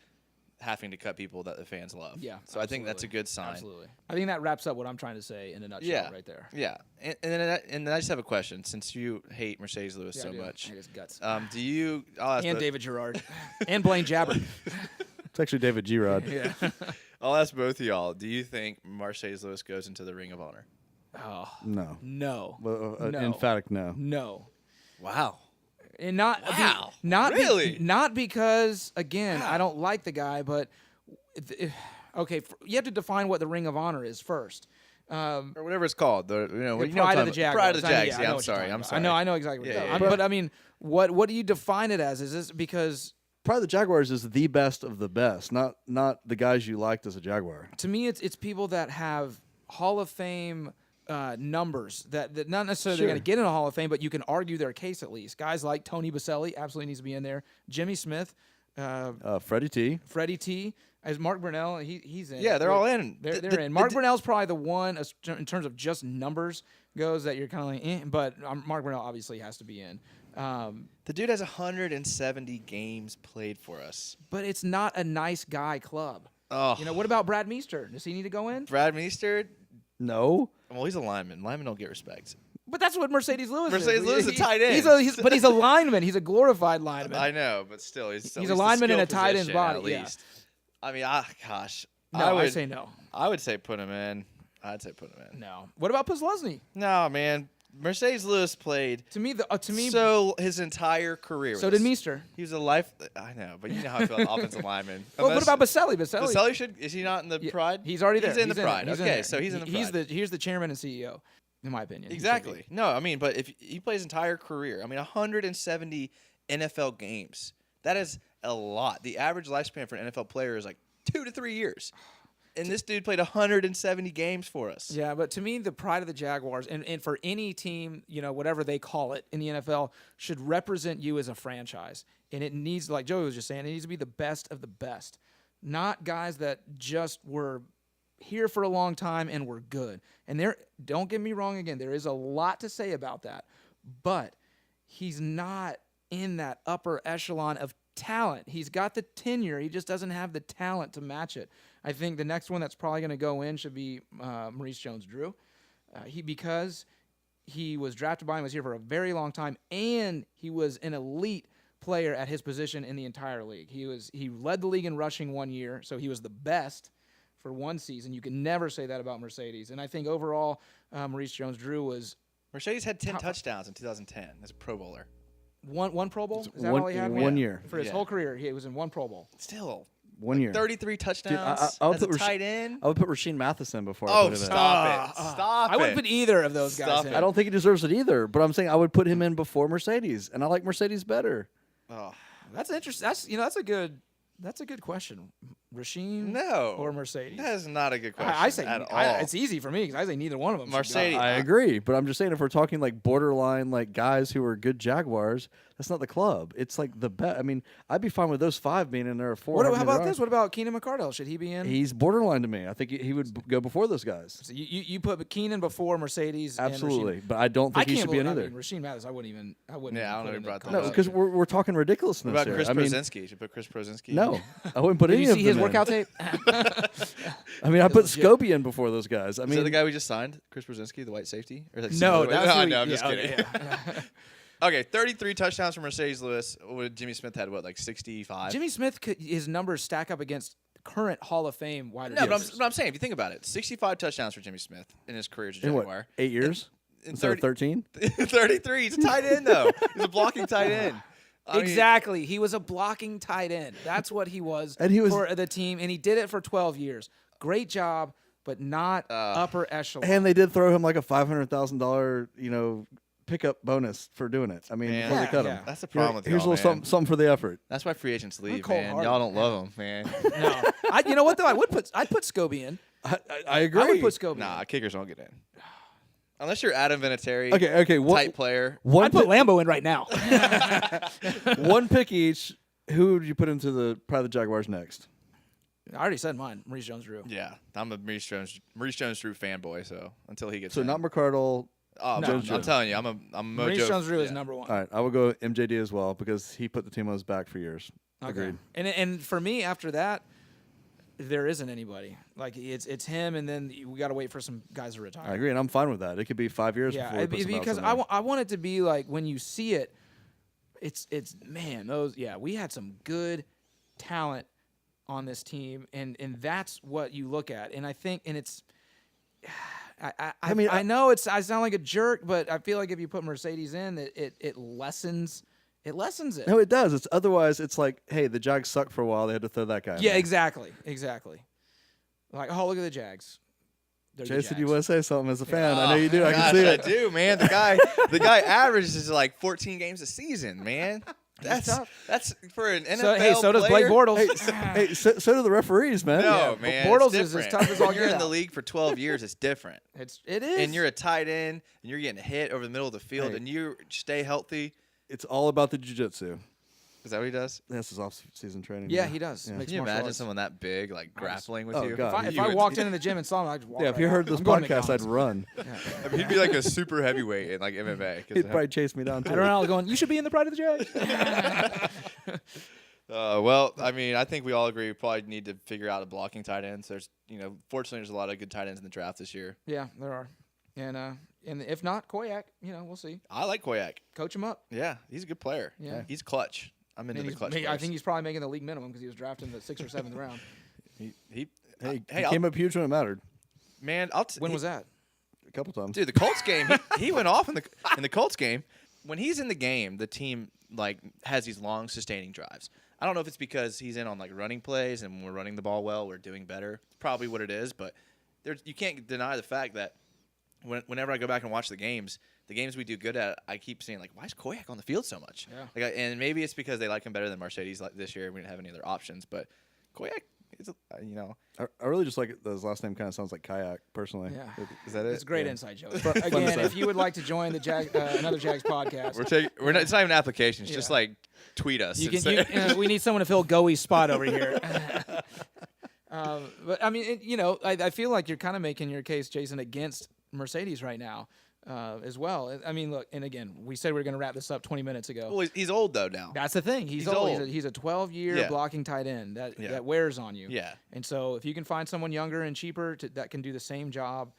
having to cut people that the fans love. Yeah, So I think that's a good sign. Absolutely. I think that wraps up what I'm trying to say in a nutshell right there. Yeah. And then I just have a question. Since you hate Marcedes Lewis Yeah, so I do. much, I hate his guts. do you – I'll ask And David Gerard. And Blaine Jabber. It's actually David Gerard. Yeah. I'll ask both of y'all. Do you think Marcedes Lewis goes into the Ring of Honor? Oh, No. no. Well, No. emphatic no. No. Wow. And not Wow. really? Really? Not because, again, Wow. I don't like the guy, but you have to define what the Ring of Honor is first. Or whatever it's called. Pride Pride of the Jaguars. Pride of the Jags. I know Yeah, I'm what you're sorry. talking I'm about. sorry. I know exactly what Yeah, you're yeah, talking yeah. But I mean, what do you define it as? Is this because Probably the Jaguars is the best of the best, not the guys you liked as a Jaguar. to me it's people that have Hall of Fame numbers that not necessarily they're Sure. going to get in a Hall of Fame, but you can argue their case at least. Guys like Tony Baselli absolutely needs to be in there. Jimmy Smith, Freddie T. Freddie T, as Mark Brunell, he's in. Yeah, they're all in. They're in. Mark Brunell's probably the one in terms of just numbers goes that you're kind of like, but Mark Brunell obviously has to be in. The dude has 170 games played for us. But it's not a nice guy club. Oh, What about Brad Meester? Does he need to go in? Brad Meester? No. Well, he's a lineman. Linemen don't get respect. But that's what Marcedes Lewis is. Marcedes Lewis is a tight end. But he's a lineman. He's a glorified lineman. I know, but still, he's a lineman in a tight end's body. At least. Yeah. I mean, gosh. No, I say no. I would say put him in. I'd say put him in. No. What about Posluszny? No, man. Marcedes Lewis played to me his entire career. So did Meester. He was a life. I know, but you know how I feel about offensive linemen. Well, what about Baselli? Baselli is he not in the Pride? He's already there. He's in the Pride. Okay, so he's in the Pride. He's the chairman and CEO, in my opinion. Exactly. No, I mean, but if he plays his entire career, I mean, 170 NFL games. That is a lot. The average lifespan for an NFL player is like 2 to 3 years. And this dude played 170 games for us. Yeah, but to me, the pride of the Jaguars, and for any team, whatever they call it in the NFL, should represent you as a franchise. And it needs, like Joey was just saying, it needs to be the best of the best. Not guys that just were here for a long time and were good. And don't get me wrong again, there is a lot to say about that. But he's not in that upper echelon of talent. He's got the tenure. He just doesn't have the talent to match it. I think the next one that's probably going to go in should be Maurice Jones-Drew. Because he was drafted by and was here for a very long time, and he was an elite player at his position in the entire league. He led the league in rushing 1 year, so he was the best for one season. You can never say that about Marcedes. And I think overall, Maurice Jones-Drew was... Marcedes had 10 touchdowns in 2010 as a Pro Bowler. One Pro Bowl? Is that all he had? 1 year. For his whole career, he was in one Pro Bowl. Still. 1 year. 33 touchdowns Dude, as a tight end. I would put Rasheed Matheson before I Oh, put him in. stop it. Stop it. I wouldn't put either of those guys in. I don't think he deserves it either, but I'm saying I would put him in before Marcedes, and I like Marcedes better. Oh. That's interesting. That's a good question. Rasheed or Marcedes? That is not a good question I say at all. it's easy for me because I say neither one of them. Marcedes. I agree, but I'm just saying if we're talking like borderline like guys who are good Jaguars, that's not the club. It's like the best. I mean, I'd be fine with those 5 being in there. 4. How about this? What about Keenan McCardell? Should he be in? He's borderline to me. I think he would go before those guys. So you put Keenan before Marcedes. Absolutely, and but I don't think he should be in either. Rasheed Mathis, I wouldn't. Yeah, I don't know if you brought that No, up. because we're talking ridiculousness. What about here. Chris Prozinski? Should put Chris Prozinski? No, I wouldn't put Did any you of see them his in. workout tape? I mean, I put legit. Scobie in before those guys. I Is mean, that the guy we just signed, Chris Prozinski, the white safety? Or like No, I'm just okay, kidding. yeah. Okay, 33 touchdowns from Marcedes Lewis. Jimmy Smith had what, like 65? Jimmy Smith, his numbers stack up against current Hall of Fame wide No, receivers. but I'm saying, if you think about it, 65 touchdowns for Jimmy Smith in his career as a in Jaguar. what, 8 years? In Instead of 13? 33. He's a tight end, though. He's a blocking tight end. I mean, Exactly. He was a blocking tight end. That's what he was, And he was- for the team, and he did it for 12 years. Great job, but not upper echelon. And they did throw him like a $500,000, pickup bonus for doing it. I mean, Man. before they cut Yeah. him. That's the problem with Here's a y'all, little man. something for the effort. That's why free agents leave, cold-hearted. man. Y'all don't love them, man. No. You know what, though? I'd put Scobie in. I agree. I would put Scobie Nah, in. kickers don't get in. Unless you're Adam Vinatieri, Okay. type player. I'd put Lambo in right now. One pick each. Who would you put into probably the Jaguars next? I already said mine, Maurice Jones-Drew. Yeah, I'm a Maurice Jones-Drew fanboy, so until he gets So in. not McCardle. Oh, No, I'm telling you, I'm a Mojo. Maurice Jones-Drew is number one. All right, I will go MJD as well because he put the team on his back for years. Okay. Agreed. And for me, after that, there isn't anybody. Like it's him, and then we got to wait for some guys to retire. I agree, and I'm fine with that. It could be 5 years before we put somebody else because in I there. want it to be like when you see it, it's man, we had some good talent on this team, and that's what you look at, and I think, and it's. I know I sound like a jerk, but I feel like if you put Marcedes in, it lessens it. No, it does. It's otherwise. It's like, hey, the Jags suck for a while. They had to throw that guy. in Yeah, there. exactly. Like, oh, look at the Jags. They're the Jason, you Jags. want to say something as a fan? I know you do. I can see I it. do, man. The guy averages like 14 games a season, man. That's for an NFL So does Blake player. Bortles. Hey, so do the referees, man. No, Yeah, man. Bortles it's is as different. tough as all When you're get in the out. league for 12 years, it's different. It is. And you're a tight end, and you're getting hit over the middle of the field, Hey. and you stay healthy. It's all about the jiu-jitsu. Is that what he does? That's his off-season training. Yeah, he does. Yeah. Mixed Can you martial imagine arts. someone that big, like grappling with Oh, you? God. If I walked into the gym and saw him, I'd just walk Yeah, if right you out. heard this I'm going to podcast, I'd McDonald's. run. I mean, he'd be like a super heavyweight in like MMA. He'd probably chase me down, too. I don't know. Going, you should be in the Pride of the Jags. Well, I mean, I think we all agree we probably need to figure out a blocking tight ends. Fortunately, there's a lot of good tight ends in the draft this year. Yeah, there are. And if not Koyak, we'll see. I like Koyak. Coach him up. Yeah, he's a good player. Yeah. He's clutch. I'm into the clutch. I think he's probably making the league minimum because he was drafted in the 6th or 7th round. He came up huge when it mattered. Man, When was that? A couple times. Dude, the Colts game, he went off in the Colts game. When he's in the game, the team has these long sustaining drives. I don't know if it's because he's in on running plays and we're running the ball well, we're doing better. It's probably what it is, but you can't deny the fact that whenever I go back and watch the games we do good at, I keep seeing why is Koyak on the field so much? Yeah. And maybe it's because they like him better than Marcedes this year. We didn't have any other options, but Koyak is I really just like it. His last name kind of sounds like kayak, personally. Yeah. Is that it? It's a great Yeah. inside joke. But again, if you would like to join the another Jags podcast, it's not even applications. Yeah. Just tweet us. we need someone to fill Goey's spot over here. But I mean, I feel like you're kind of making your case, Jason, against Marcedes right now as well. I mean, look, and again, we said we were going to wrap this up 20 minutes ago. Well, he's old though now. That's the thing. He's old. He's a 12-year Yeah. blocking tight end that Yeah. wears on you. Yeah. And so if you can find someone younger and cheaper that can do the same job,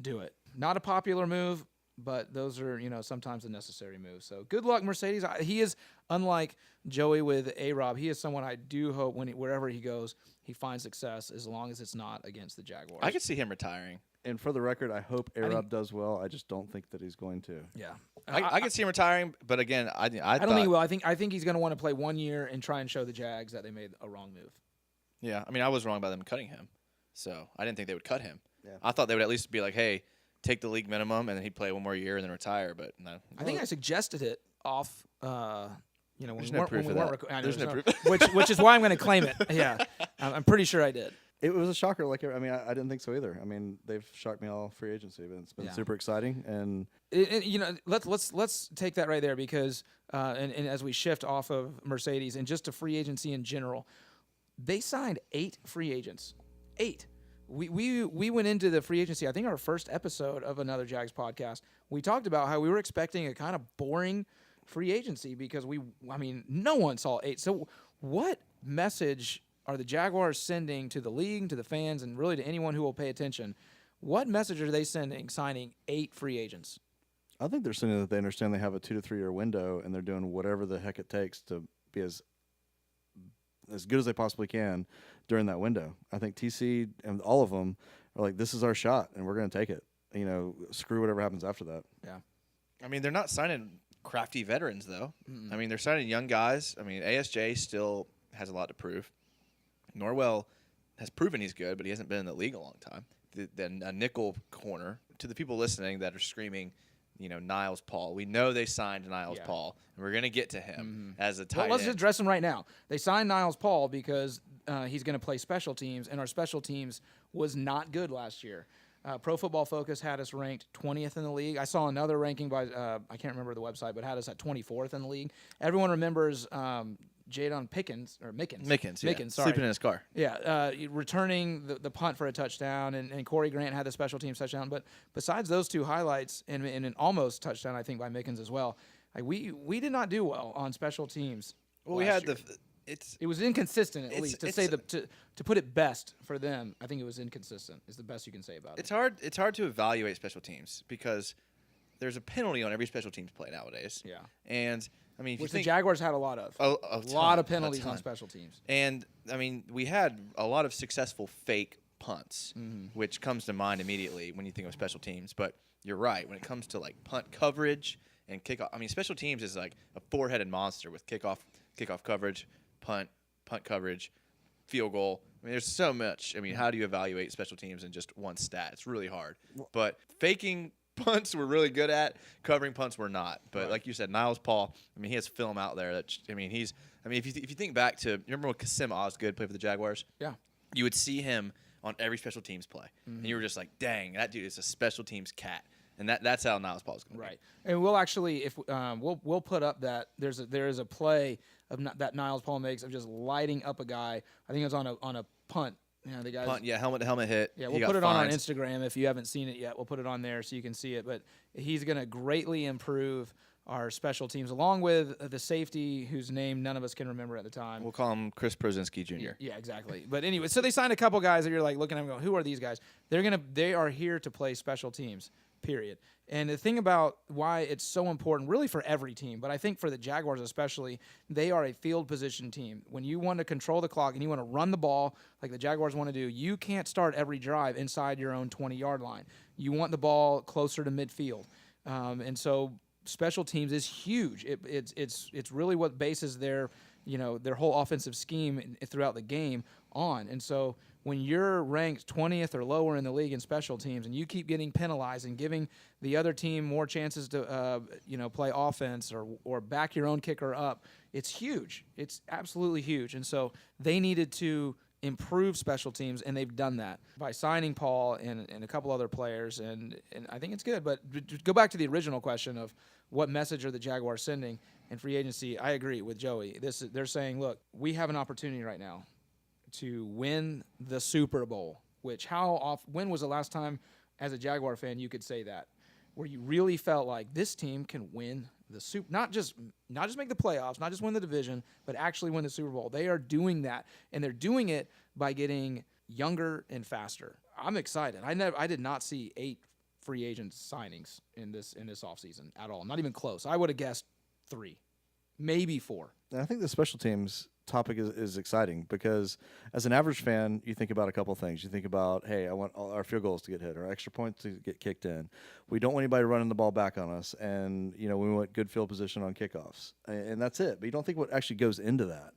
do it. Not a popular move, but those are, sometimes a necessary move. So good luck, Marcedes. He is, unlike Joey with A-Rob, he is someone I do hope wherever he goes, he finds success as long as it's not against the Jaguars. I could see him retiring. And for the record, I hope A-Rob does well. I just don't think that he's going to. Yeah. I could see him retiring, but again, I don't think he will. I think he's going to want to play 1 year and try and show the Jags that they made a wrong move. Yeah, I mean, I was wrong about them cutting him, so I didn't think they would cut him. Yeah. I thought they would at least be like, hey, take the league minimum, and then he'd play 1 more year and then retire. But no, I think I suggested it off. When There's we no weren't, proof when we of weren't that. I know, There's no proof. which is why I'm going to claim it. Yeah, I'm pretty sure I did. It was a shocker. I didn't think so either. I mean, they've shocked me all free agency, but it's been super exciting. And let's take that right there because and as we shift off of Marcedes and just to free agency in general, they signed 8 free agents. 8. We went into the free agency. I think our first episode of another Jags podcast, we talked about how we were expecting a kind of boring free agency because no one saw 8. So what message are the Jaguars sending to the league, to the fans, and really to anyone who will pay attention? What message are they sending signing 8 free agents? I think they're saying that they understand they have a 2 to 3 year window, and they're doing whatever the heck it takes to be as good as they possibly can during that window. I think TC and all of them are like, this is our shot, and we're going to take it. Screw whatever happens after that. Yeah. I mean, they're not signing crafty veterans, though. I mean, they're signing young guys. I mean, ASJ still has a lot to prove. Norwell has proven he's good, but he hasn't been in the league a long time. Then a nickel corner. To the people listening that are screaming, Niles Paul. We know they signed Niles Paul, and we're going to get to him as a tight end. Let's just address him right now. They signed Niles Paul because he's going to play special teams, and our special teams was not good last year. Pro Football Focus had us ranked 20th in the league. I saw another ranking by, I can't remember the website, but had us at 24th in the league. Everyone remembers Jadon Mickens, sorry. Sleeping in his car. Yeah, returning the punt for a touchdown, and Corey Grant had the special teams touchdown. But besides those 2 highlights and an almost touchdown, I think, by Mickens as well, we did not do well on special teams. Well, we had it was inconsistent at least to put it best for them. I think it was inconsistent. Is the best you can say about it. It's hard to evaluate special teams because there's a penalty on every special teams play nowadays. Yeah, and I mean, which the Jaguars had a lot of. A lot of penalties on special teams. And I mean, we had a lot of successful fake punts, which comes to mind immediately when you think of special teams. But you're right when it comes to punt coverage and kickoff. I mean, special teams is like a 4-headed monster with kickoff coverage, punt coverage, field goal. I mean, there's so much. I mean, how do you evaluate special teams in just one stat? It's really hard. But faking punts we're really good at, covering punts we're not. But like you said, Niles Paul, I mean, he has film out there that if you think back to, you remember when Kasim Osgood played for the Jaguars? Yeah. You would see him on every special teams play. And you were just like, dang, that dude is a special teams cat. And that's how Niles Paul is going to be. And we'll actually, if we'll put up that there is a play that Niles Paul makes of just lighting up a guy. I think it was on a punt. The guys. Punt, helmet to helmet hit. Yeah, we'll put it on our Instagram if you haven't seen it yet. We'll put it on there so you can see it. But he's going to greatly improve our special teams, along with the safety whose name none of us can remember at the time. We'll call him Chris Prozinski Jr. Yeah, exactly. But anyway, so they signed a couple guys that you're like looking at them going, who are these guys? They are here to play special teams, period. And the thing about why it's so important, really for every team, but I think for the Jaguars especially, they are a field position team. When you want to control the clock and you want to run the ball like the Jaguars want to do, you can't start every drive inside your own 20-yard line. You want the ball closer to midfield. And so special teams is huge. It's really what bases their whole offensive scheme throughout the game on. And so when you're ranked 20th or lower in the league in special teams and you keep getting penalized and giving the other team more chances to play offense or back your own kicker up, it's huge. It's absolutely huge. And so they needed to improve special teams, and they've done that by signing Paul and a couple other players, and I think it's good. But to go back to the original question of what message are the Jaguars sending in free agency, I agree with Joey. They're saying, look, we have an opportunity right now to win the Super Bowl, when was the last time as a Jaguar fan you could say that, where you really felt like this team can win the Super, not just make the playoffs, not just win the division, but actually win the Super Bowl. They are doing that, and they're doing it by getting younger and faster. I'm excited. I did not see 8 free agent signings in this offseason at all. Not even close. I would have guessed 3, maybe 4. And I think the special teams topic is exciting because as an average fan, you think about a couple things. You think about, hey, I want all our field goals to get hit, our extra points to get kicked in. We don't want anybody running the ball back on us, and we want good field position on kickoffs, and that's it. But you don't think what actually goes into that,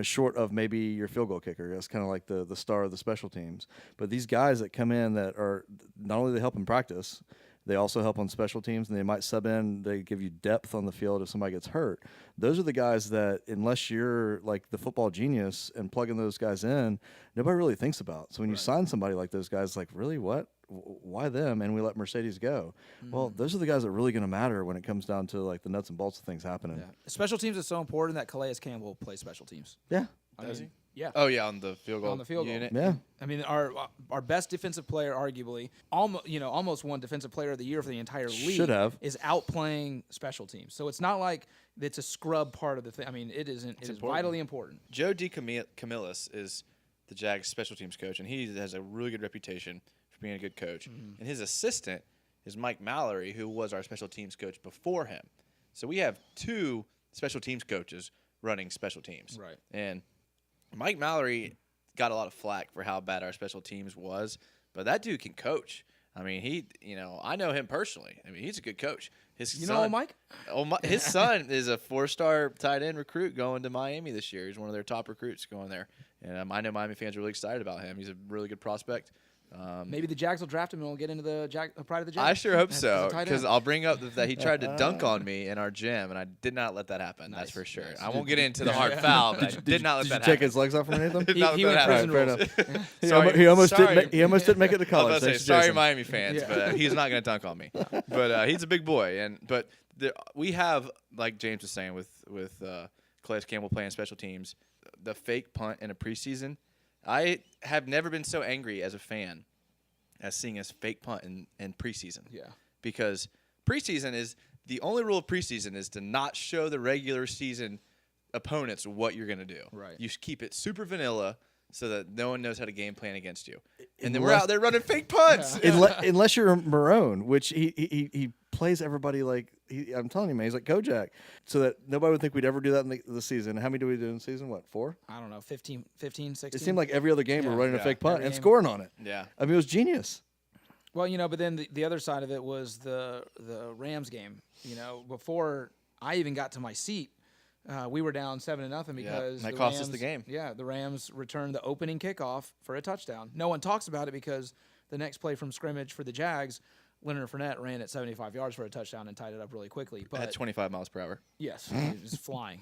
short of maybe your field goal kicker. That's kind of like the star of the special teams. But these guys that come in that are not only they help in practice, they also help on special teams, and they might sub in. They give you depth on the field if somebody gets hurt. Those are the guys that, unless you're like the football genius and plugging those guys in, nobody really thinks about. So when you sign somebody like those guys, like, really, what? Why them? And we let Marcedes go. Well, those are the guys that are really going to matter when it comes down to like the nuts and bolts of things happening. Yeah. Special teams is so important that Calais Campbell plays special teams. Yeah. Does he? Yeah. Oh, yeah, on the field goal. On the field goal. unit. Yeah. I mean, our best defensive player, arguably, almost won Defensive Player of the Year for the entire league. Should have. Is outplaying special teams. So it's not like it's a scrub part of the thing. I mean, it isn't. It is vitally important. Joe DeCamillis is the Jags special teams coach, and he has a really good reputation for being a good coach. And his assistant is Mike Mallory, who was our special teams coach before him. So we have 2 special teams coaches running special teams. Right. And Mike Mallory got a lot of flack for how bad our special teams was, but that dude can coach. I mean, I know him personally. I mean, he's a good coach. His son, Mike? His son is a 4-star tight end recruit going to Miami this year. He's one of their top recruits going there. And I know Miami fans are really excited about him. He's a really good prospect. Maybe the Jags will draft him and we'll get into the pride of the Jags. I sure hope as so, a tight end. because I'll bring up that he tried to dunk on me in our gym, and I did not let that happen. Nice, That's for sure. nice. I won't get into the hard foul, but I did not let that Did you take happen. his legs off from anything? Did not He let went that prison happen. rules. He almost Sorry. didn't. He almost didn't make it to I was college. about to say, Thanks, sorry, Jason. Miami fans, Yeah. but he's not going to dunk on me. But he's a big boy, but we have, like James was saying, with Calais Campbell playing special teams, the fake punt in a preseason. I have never been so angry as a fan as seeing us fake punt in preseason. Yeah. Because preseason is the only rule of preseason is to not show the regular season opponents what you're going to do. Right. You keep it super vanilla so that no one knows how to game plan against you. And then we're out there running fake punts. Unless you're Marone, which he plays everybody like I'm telling you, man, he's like Kojak, so that nobody would think we'd ever do that in the season. How many do we do in the season? What, 4? I don't know, 15, 16? It seemed like every other game we're running a fake punt every and game. scoring on it. Yeah. I mean, it was genius. Well, but then the other side of it was the Rams game. Before I even got to my seat, we were down 7-0 because that the cost us Rams- the game. Yeah, the Rams returned the opening kickoff for a touchdown. No one talks about it because the next play from scrimmage for the Jags, Leonard Fournette ran at 75 yards for a touchdown and tied it up really quickly. But At 25 miles per hour. yes, it was flying.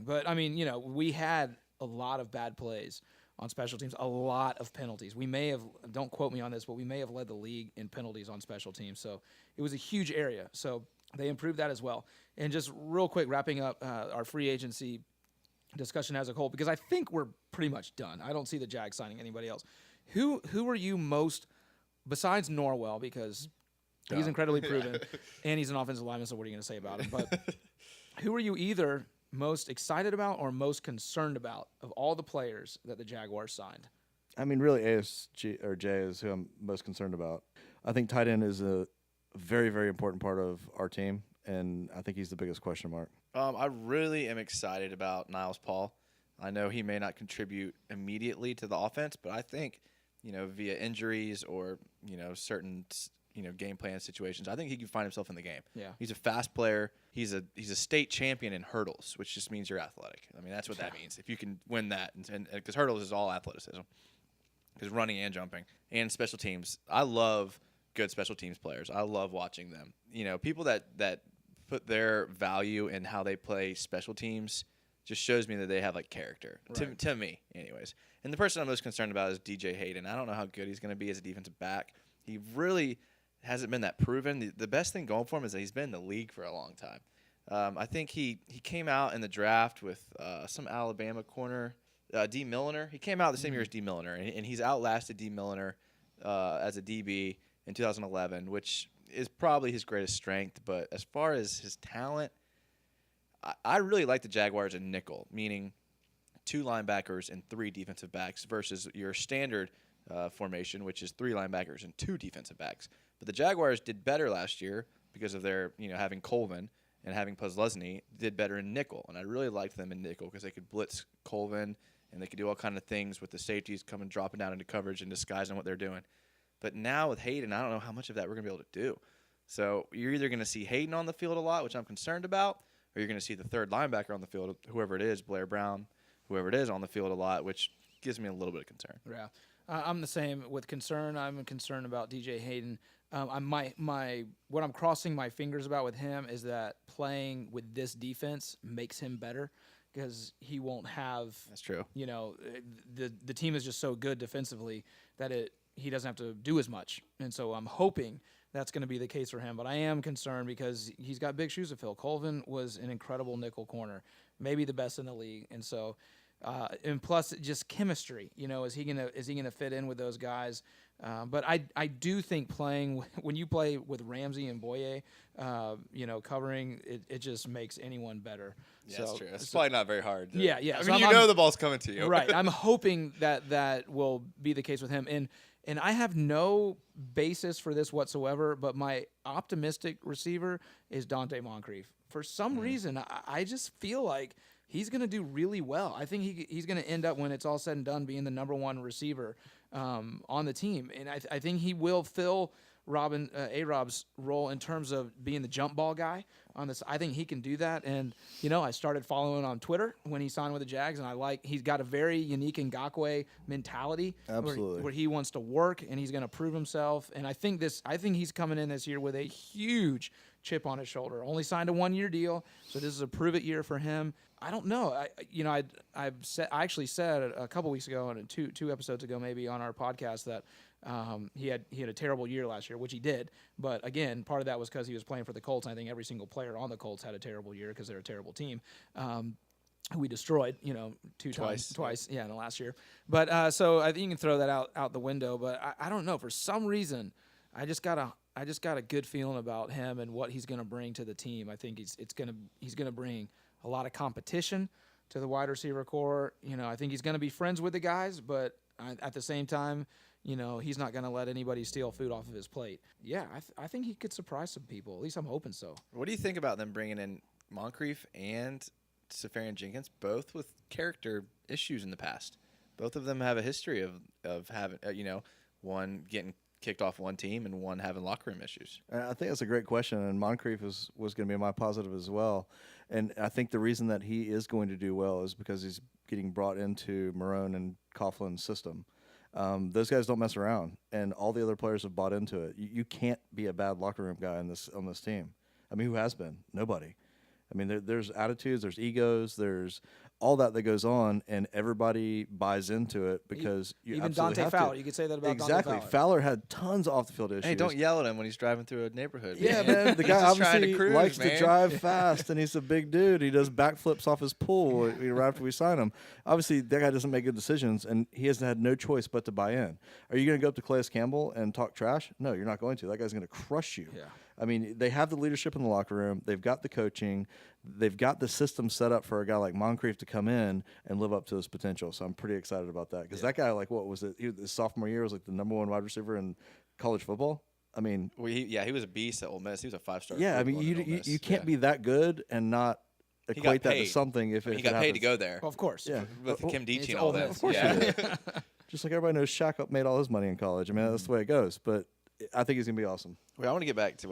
But I mean, we had a lot of bad plays on special teams, a lot of penalties. We may have, don't quote me on this, but we may have led the league in penalties on special teams. So it was a huge area. So they improved that as well. And just real quick, wrapping up our free agency discussion as a whole, because I think we're pretty much done. I don't see the Jags signing anybody else. Who are you most, besides Norwell, because He's incredibly proven, and he's an offensive lineman, so what are you going to say about him? But who are you either most excited about or most concerned about of all the players that the Jaguars signed? I mean, really, ASG or J is who I'm most concerned about. I think tight end is a very, very important part of our team, and I think he's the biggest question mark. I really am excited about Niles Paul. I know he may not contribute immediately to the offense, but I think, via injuries or, certain, game plan situations, I think he can find himself in the game. Yeah. He's a fast player. He's a state champion in hurdles, which just means you're athletic. I mean, that's what that means. If you can win that, and because hurdles is all athleticism, because running and jumping and special teams. I love good special teams players. I love watching them. People that put their value in how they play special teams just shows me that they have character. Right. To me, anyways. And the person I'm most concerned about is DJ Hayden. I don't know how good he's going to be as a defensive back. He really hasn't been that proven. The best thing going for him is that he's been in the league for a long time. I think he came out in the draft with some Alabama corner, D. Milliner. He came out the same year as D. Milliner, and he's outlasted D. Milliner as a DB in 2011, which is probably his greatest strength. But as far as his talent, I really like the Jaguars in nickel, meaning 2 linebackers and 3 defensive backs versus your standard formation, which is 3 linebackers and 2 defensive backs. But the Jaguars did better last year because of their, having Colvin and having Puzzlesny did better in nickel. And I really liked them in nickel because they could blitz Colvin and they could do all kind of things with the safeties coming, dropping down into coverage and disguising what they're doing. But now with Hayden, I don't know how much of that we're going to be able to do. So you're either going to see Hayden on the field a lot, which I'm concerned about, or you're going to see the third linebacker on the field, whoever it is, Blair Brown, whoever it is, on the field a lot, which gives me a little bit of concern. Yeah. I'm the same with concern. I'm concerned about DJ Hayden. What I'm crossing my fingers about with him is that playing with this defense makes him better because he won't have. That's true. The team is just so good defensively that he doesn't have to do as much, and so I'm hoping that's going to be the case for him. But I am concerned because he's got big shoes to fill. Colvin was an incredible nickel corner, maybe the best in the league, and so. And plus, just chemistry. Is he gonna fit in with those guys? But I do think playing when you play with Ramsey and Boye, covering it just makes anyone better. Yeah, that's true. It's probably not very hard. Yeah. I So mean, the ball's coming to you. Right. I'm hoping that will be the case with him. And I have no basis for this whatsoever, but my optimistic receiver is Dante Moncrief. For some reason, I just feel like he's going to do really well. I think he's going to end up, when it's all said and done, being the number 1 receiver on the team. And I think he will fill A-Rob's role in terms of being the jump ball guy on this. I think he can do that. And, I started following on Twitter when he signed with the Jags, and he's got a very unique Ngakoue mentality. Absolutely. Where he wants to work and he's going to prove himself. And I think he's coming in this year with a huge chip on his shoulder. Only signed a 1-year deal, so this is a prove it year for him. I don't know. I actually said a couple weeks ago, and two episodes ago maybe, on our podcast that he had a terrible year last year, which he did. But again, part of that was because he was playing for the Colts. And I think every single player on the Colts had a terrible year because they're a terrible team. We destroyed, twice, in the last year. But so I think you can throw that out the window. But I don't know. For some reason, I just got a good feeling about him and what he's going to bring to the team. I think he's going to bring a lot of competition to the wide receiver core. I think he's going to be friends with the guys, but at the same time, he's not going to let anybody steal food off of his plate. Yeah, I think he could surprise some people. At least I'm hoping so. What do you think about them bringing in Moncrief and Saferian-Jenkins, both with character issues in the past? Both of them have a history of having, one getting kicked off one team and one having locker room issues. I think that's a great question, and Moncrief was going to be my positive as well. And I think the reason that he is going to do well is because he's getting brought into Marone and Coughlin's system. Those guys don't mess around, and all the other players have bought into it. You can't be a bad locker room guy on this team. I mean, who has been? Nobody. I mean, there's attitudes, there's egos, there's all that goes on, and everybody buys into it because you Even absolutely Dante have Fowler. to. You could say that about Exactly. Dante Fowler. Fowler had tons of off the field issues. Hey, don't yell at him when he's driving through a neighborhood. Yeah, man. The He's guy just trying obviously to cruise, likes man. to drive fast, and he's a big dude. He does backflips off his pool right after we sign him. Obviously, that guy doesn't make good decisions, and he has had no choice but to buy in. Are you going to go up to Calais Campbell and talk trash? No, you're not going to. That guy's going to crush you. Yeah. I mean, they have the leadership in the locker room. They've got the coaching. They've got the system set up for a guy like Moncrief to come in and live up to his potential. So I'm pretty excited about that because that guy, like, what was it? His sophomore year was like the #1 wide receiver in college football. I mean, Well, he was a beast at Ole Miss. He was a 5-star. yeah. I mean, you can't be that good and not equate that to paid. something. If He it got paid to happens. go there Well, of course. Yeah, with Well, Kim Dietz it's and all Ole that. Miss. Of course yeah. he did. Just like everybody knows, Shaq made all his money in college. I mean, that's the way it goes. But I think he's gonna be awesome. Wait, I want to get back to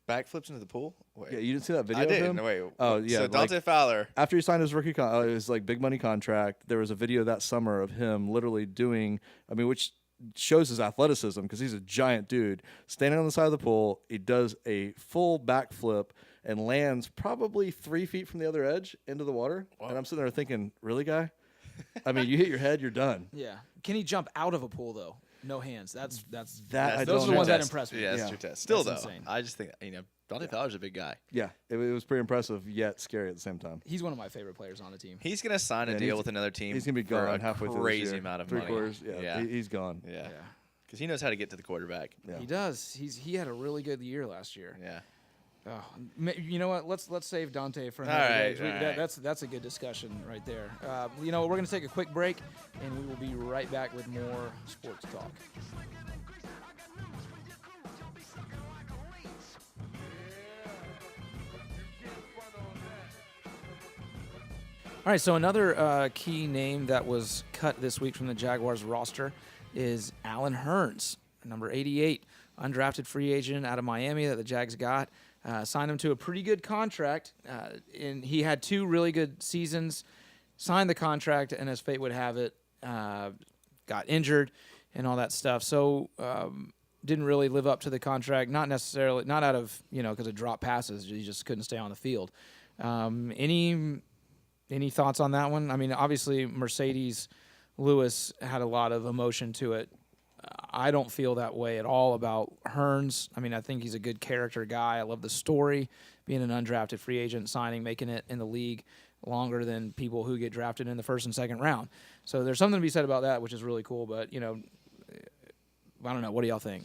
backflips into the pool. Wait. Yeah, you didn't see that video I of did. him? No, wait. Oh, yeah, So like- Dante Fowler. After he signed his rookie his like big money contract, there was a video that summer of him literally doing, I mean, which shows his athleticism because he's a giant dude. Standing on the side of the pool, he does a full backflip and lands probably 3 feet from the other edge into the water. Wow. And I'm sitting there thinking, really, guy? I mean, you hit your head, you're done. Yeah. Can he jump out of a pool though? No hands. That's That I those don't are the ones know. that impress me. Yeah, that's Yeah. true test. Still That's though, insane. I just think Dante Fowler's a big guy. Yeah, it was pretty impressive yet scary at the same time. He's one of my favorite players on the team. He's gonna sign Yeah, a and deal he's- with another team. He's gonna be for gone a halfway through this crazy year. amount of Three money. quarters. Yeah, yeah, he's gone. yeah. Yeah. Because he knows how to get to the quarterback. Yeah. He does. He had a really good year last year. Yeah. Oh, you know what? Let's save Dante for All another right, day. all right. That's a good discussion right there. You know, we're going to take a quick break, and we will be right back with more sports talk. All right, so another key name that was cut this week from the Jaguars roster is Allen Hurns, number 88, undrafted free agent out of Miami that the Jags got. Signed him to a pretty good contract, and he had 2 really good seasons. Signed the contract, and as fate would have it, got injured and all that stuff. So didn't really live up to the contract. Not necessarily, not out of because of drop passes. He just couldn't stay on the field. Any thoughts on that one? I mean, obviously Marcedes Lewis had a lot of emotion to it. I don't feel that way at all about Hurns. I mean, I think he's a good character guy. I love the story, being an undrafted free agent, signing, making it in the league longer than people who get drafted in the first and second round. So there's something to be said about that, which is really cool. But, I don't know. What do y'all think?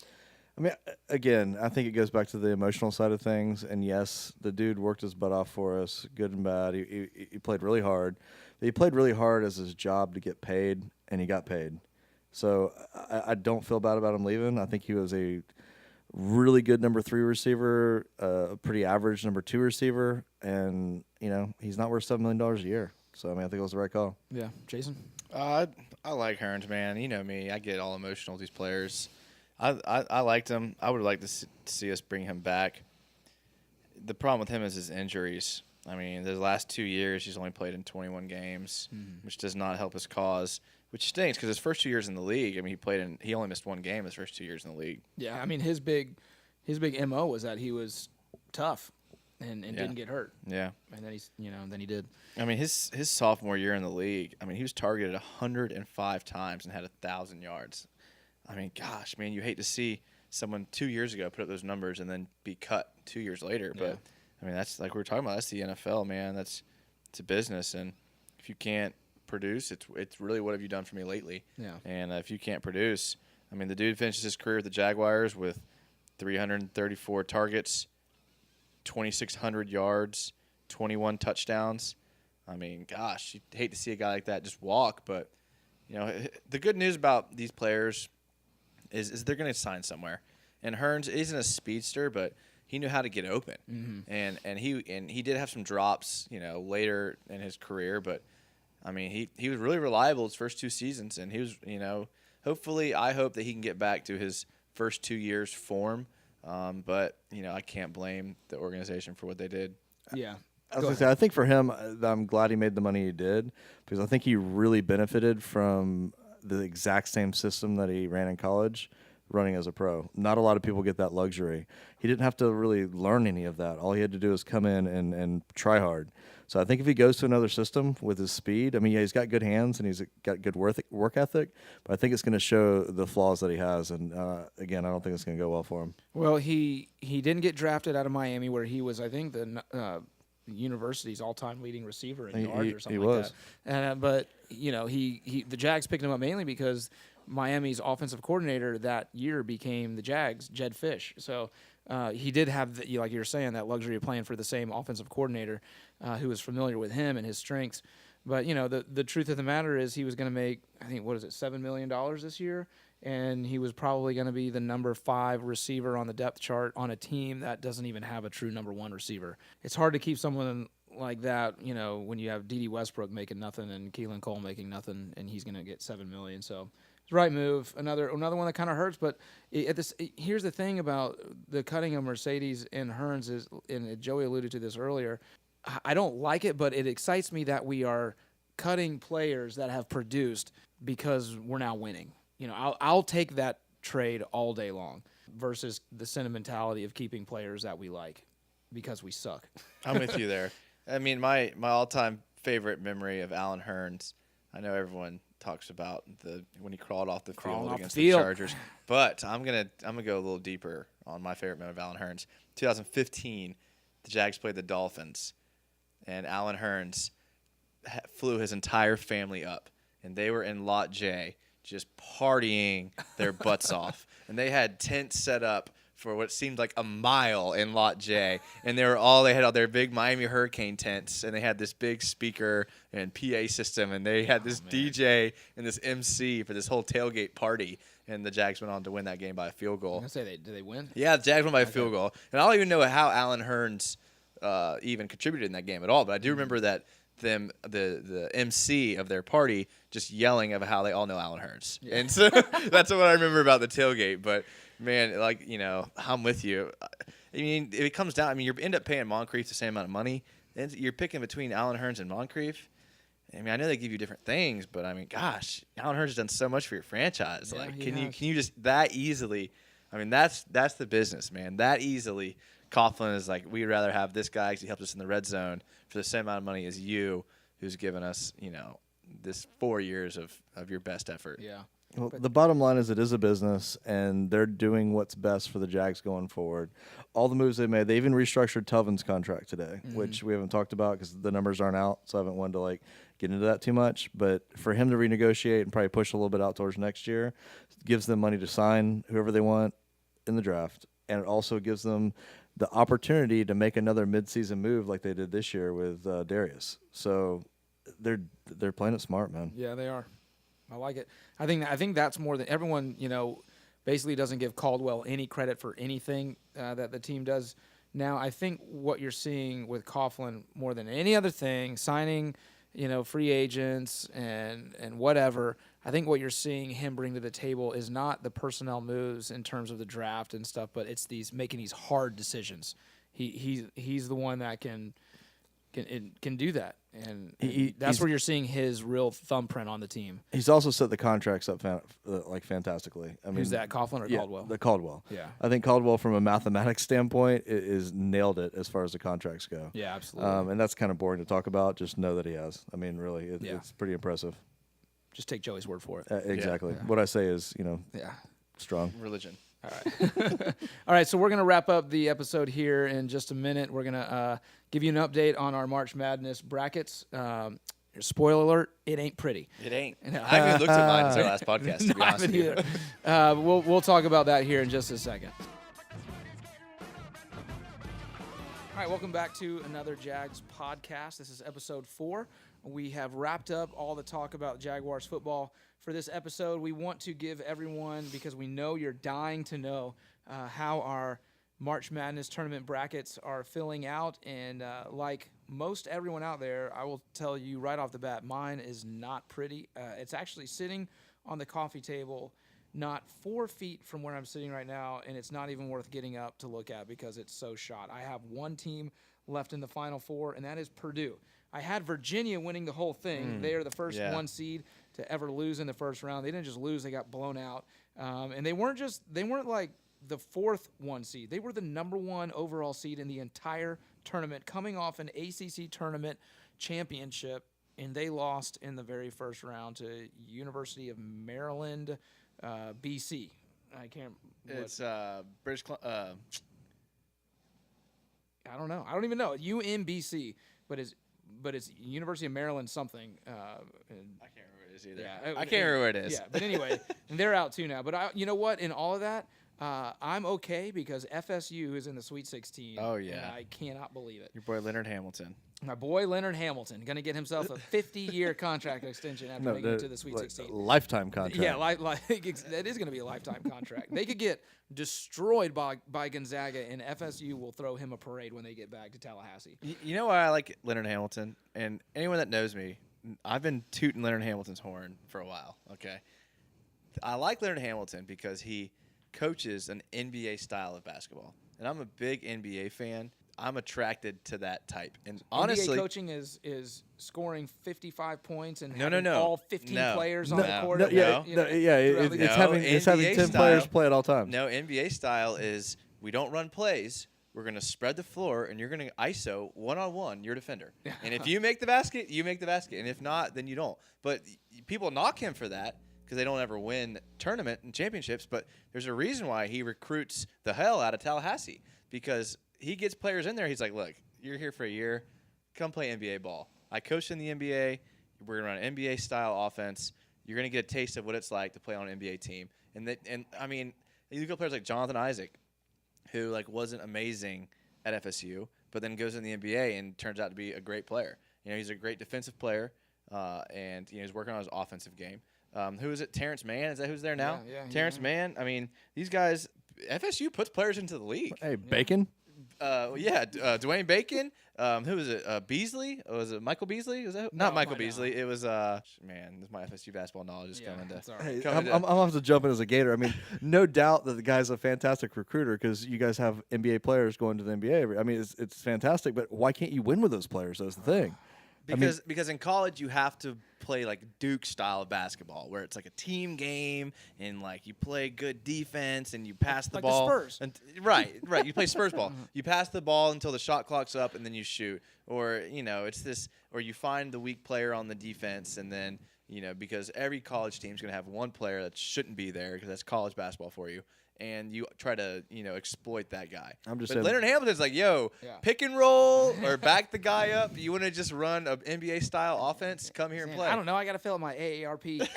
I mean, again, I think it goes back to the emotional side of things. And yes, the dude worked his butt off for us, good and bad. He played really hard. He played really hard as his job to get paid, and he got paid. So I don't feel bad about him leaving. I think he was a really good number 3 receiver, a pretty average number 2 receiver, and he's not worth $7 million a year. So I mean, I think it was the right call. Yeah, Jason? I like Hurns, man. You know me. I get all emotional with these players. I liked him. I would like to see us bring him back. The problem with him is his injuries. I mean, the last 2 years, he's only played in 21 games, which does not help his cause, which stinks because his first 2 years in the league, I mean, he only missed 1 game his first 2 years in the league. Yeah, I mean, his big MO was that he was tough and didn't get hurt. Yeah. And then then he did. I mean, his sophomore year in the league, I mean, he was targeted 105 times and had 1,000 yards. I mean, gosh, man, you hate to see someone 2 years ago put up those numbers and then be cut 2 years later. But, Yeah. I mean, that's like we were talking about. That's the NFL, man. It's a business. And if you can't produce, it's really what have you done for me lately? Yeah. And if you can't produce, I mean, the dude finishes his career with the Jaguars with 334 targets, 2,600 yards, 21 touchdowns. I mean, gosh, you'd hate to see a guy like that just walk. But, the good news about these players is they're going to sign somewhere. And Hurns isn't a speedster, but he knew how to get open. Mm-hmm. And he did have some drops, later in his career, but I mean, he was really reliable his first 2 seasons, and he was, hopefully I hope that he can get back to his first 2 years form. But I can't blame the organization for what they did. Yeah. I was gonna say, I think for him, I'm glad he made the money he did because I think he really benefited from the exact same system that he ran in college. running as a pro. Not a lot of people get that luxury. He didn't have to really learn any of that. All he had to do is come in and try hard. So I think if he goes to another system with his speed, I mean, yeah, he's got good hands and he's got good work ethic, but I think it's going to show the flaws that he has. And again, I don't think it's going to go well for him. Well, he didn't get drafted out of Miami, where he was, I think, the university's all-time leading receiver in yards or something like that. But the Jags picked him up mainly because Miami's offensive coordinator that year became the Jags, Jed Fish. So he did have, like you were saying, that luxury of playing for the same offensive coordinator who was familiar with him and his strengths. But, the truth of the matter is he was going to make, I think, $7 million this year, and he was probably going to be the number 5 receiver on the depth chart on a team that doesn't even have a true number 1 receiver. It's hard to keep someone like that, when you have D.D. Westbrook making nothing and Keelan Cole making nothing, and he's going to get $7 million. So it's the right move. Another one that kind of hurts, but here's the thing about the cutting of Marcedes and Hearns is, and Joey alluded to this earlier, I don't like it, but it excites me that we are cutting players that have produced because we're now winning. I'll take that trade all day long versus the sentimentality of keeping players that we like because we suck. I'm with you there. I mean, my all-time favorite memory of Alan Hearns, I know everyone talks about when he crawled off the field against the Chargers, but I'm gonna go a little deeper on my favorite memory of Alan Hearns. 2015, the Jags played the Dolphins, and Alan Hearns flew his entire family up, and they were in Lot J, just partying their butts off. And they had tents set up for what seemed like a mile in Lot J. And they had all their big Miami Hurricane tents, and they had this big speaker and PA system, and they had this DJ and this MC for this whole tailgate party. And the Jags went on to win that game by a field goal. I was gonna say, did they win? Yeah, the Jags won by a field goal. And I don't even know how Alan Hearns even contributed in that game at all, but I do remember that the MC of their party just yelling about how they all know Alan Hearns. Yeah. And so that's what I remember about the tailgate. But, man, I'm with you. I mean, if it comes down, you end up paying Moncrief the same amount of money. And you're picking between Alan Hearns and Moncrief. I mean, I know they give you different things, but, I mean, gosh, Alan Hearns has done so much for your franchise. Yeah, can you just that easily – I mean, that's the business, man. That easily – Coughlin is like, we'd rather have this guy because he helped us in the red zone for the same amount of money as you, who's given us, this 4 years of your best effort. Yeah. Well, the bottom line is it is a business, and they're doing what's best for the Jags going forward. All the moves they made, they even restructured Tuvin's contract today, which we haven't talked about because the numbers aren't out, so I haven't wanted to get into that too much. But for him to renegotiate and probably push a little bit out towards next year, gives them money to sign whoever they want in the draft, and it also gives them the opportunity to make another midseason move like they did this year with Darius. So they're playing it smart, man. Yeah, they are. I like it. I think that's more than everyone, basically doesn't give Caldwell any credit for anything that the team does now. I think what you're seeing with Coughlin more than any other thing, signing, free agents and whatever, I think what you're seeing him bring to the table is not the personnel moves in terms of the draft and stuff, but it's making these hard decisions. He's the one that can do that, and that's where you're seeing his real thumbprint on the team. He's also set the contracts up fantastically. I mean, who's that, Coughlin or Caldwell? The Caldwell. Yeah, I think Caldwell, from a mathematics standpoint, is nailed it as far as the contracts go. Yeah, absolutely. And that's kind of boring to talk about. Just know that he has. I mean, really, it's pretty impressive. Just take Joey's word for it. Exactly. Yeah. What I say is, strong. Religion. All right. All right, so we're going to wrap up the episode here in just a minute. We're going to give you an update on our March Madness brackets. Spoiler alert, it ain't pretty. It ain't. I haven't even looked at mine since our last podcast, to be honest with you. We'll talk about that here in just a second. All right, welcome back to another Jags podcast. This is episode 4. We have wrapped up all the talk about Jaguars football for this episode. We want to give everyone, because we know you're dying to know how our March Madness tournament brackets are filling out. And like most everyone out there, I will tell you right off the bat, mine is not pretty. It's actually sitting on the coffee table not 4 feet from where I'm sitting right now, and it's not even worth getting up to look at because it's so shot. I have one team left in the Final Four, and that is Purdue. I had Virginia winning the whole thing. They are the first 1 seed to ever lose in the first round. They didn't just lose, they got blown out. And they weren't like the 4th 1 seed. They were the number 1 overall seed in the entire tournament, coming off an ACC tournament championship, and they lost in the very first round to University of Maryland, BC. I can't. It's British. I don't know. I don't even know. UMBC, but it's University of Maryland something. I can't remember what it is either. Yeah, I can't remember what it is. Yeah, but anyway, and they're out too now. But you know what? In all of that, I'm okay because FSU is in the Sweet 16. Oh, yeah. And I cannot believe it. Your boy Leonard Hamilton. My boy Leonard Hamilton going to get himself a 50-year contract extension after making it to the Sweet 16. Lifetime contract. Yeah, that is going to be a lifetime contract. They could get destroyed by Gonzaga, and FSU will throw him a parade when they get back to Tallahassee. You know why I like Leonard Hamilton? And anyone that knows me, I've been tooting Leonard Hamilton's horn for a while, okay? I like Leonard Hamilton because he coaches an NBA style of basketball. And I'm a big NBA fan. I'm attracted to that type. And honestly, NBA coaching is scoring 55 points and No, having no. all 15 No. players No. on the court. No, at yeah, the- you no, know, yeah. throughout the It's game. having NBA 10 style. players play at all times. no, NBA style is we don't run plays. We're going to spread the floor, and you're going to ISO one-on-one your defender. And if you make the basket, you make the basket. And if not, then you don't. But people knock him for that because they don't ever win tournament and championships. But there's a reason why he recruits the hell out of Tallahassee because he gets players in there. He's like, look, you're here for a year. Come play NBA ball. I coached in the NBA. We're going to run an NBA-style offense. You're going to get a taste of what it's like to play on an NBA team. And I mean, you look at players like Jonathan Isaac, who like wasn't amazing at FSU, but then goes in the NBA and turns out to be a great player. You know, he's a great defensive player, and he's working on his offensive game. Who is it? Terrence Mann? Is that who's there now? Yeah, Terrence Mann. I mean, these guys. FSU puts players into the league. Hey, Bacon. Dwayne Bacon. Who was it? Beasley? Was it Michael Beasley? Was that not Michael Beasley? It was man. This is my FSU basketball knowledge is coming to. it's all right. Hey, coming I'm gonna have to jump in as a Gator. I mean, no doubt that the guy's a fantastic recruiter because you guys have NBA players going to the NBA. I mean, it's fantastic, but why can't you win with those players? That's the thing. Because in college you have to play like Duke style of basketball where it's like a team game and like you play good defense and you pass the Like ball. the Spurs. And, right. You play Spurs ball. You pass the ball until the shot clock's up and then you shoot. Or it's this. Or you find the weak player on the defense and then because every college team's gonna have one player that shouldn't be there because that's college basketball for you. And you try to, exploit that guy. But saying- Leonard Hamilton's like, pick and roll or back the guy up. You want to just run an NBA style offense? Come here and play. I don't know. I got to fill out my AARP.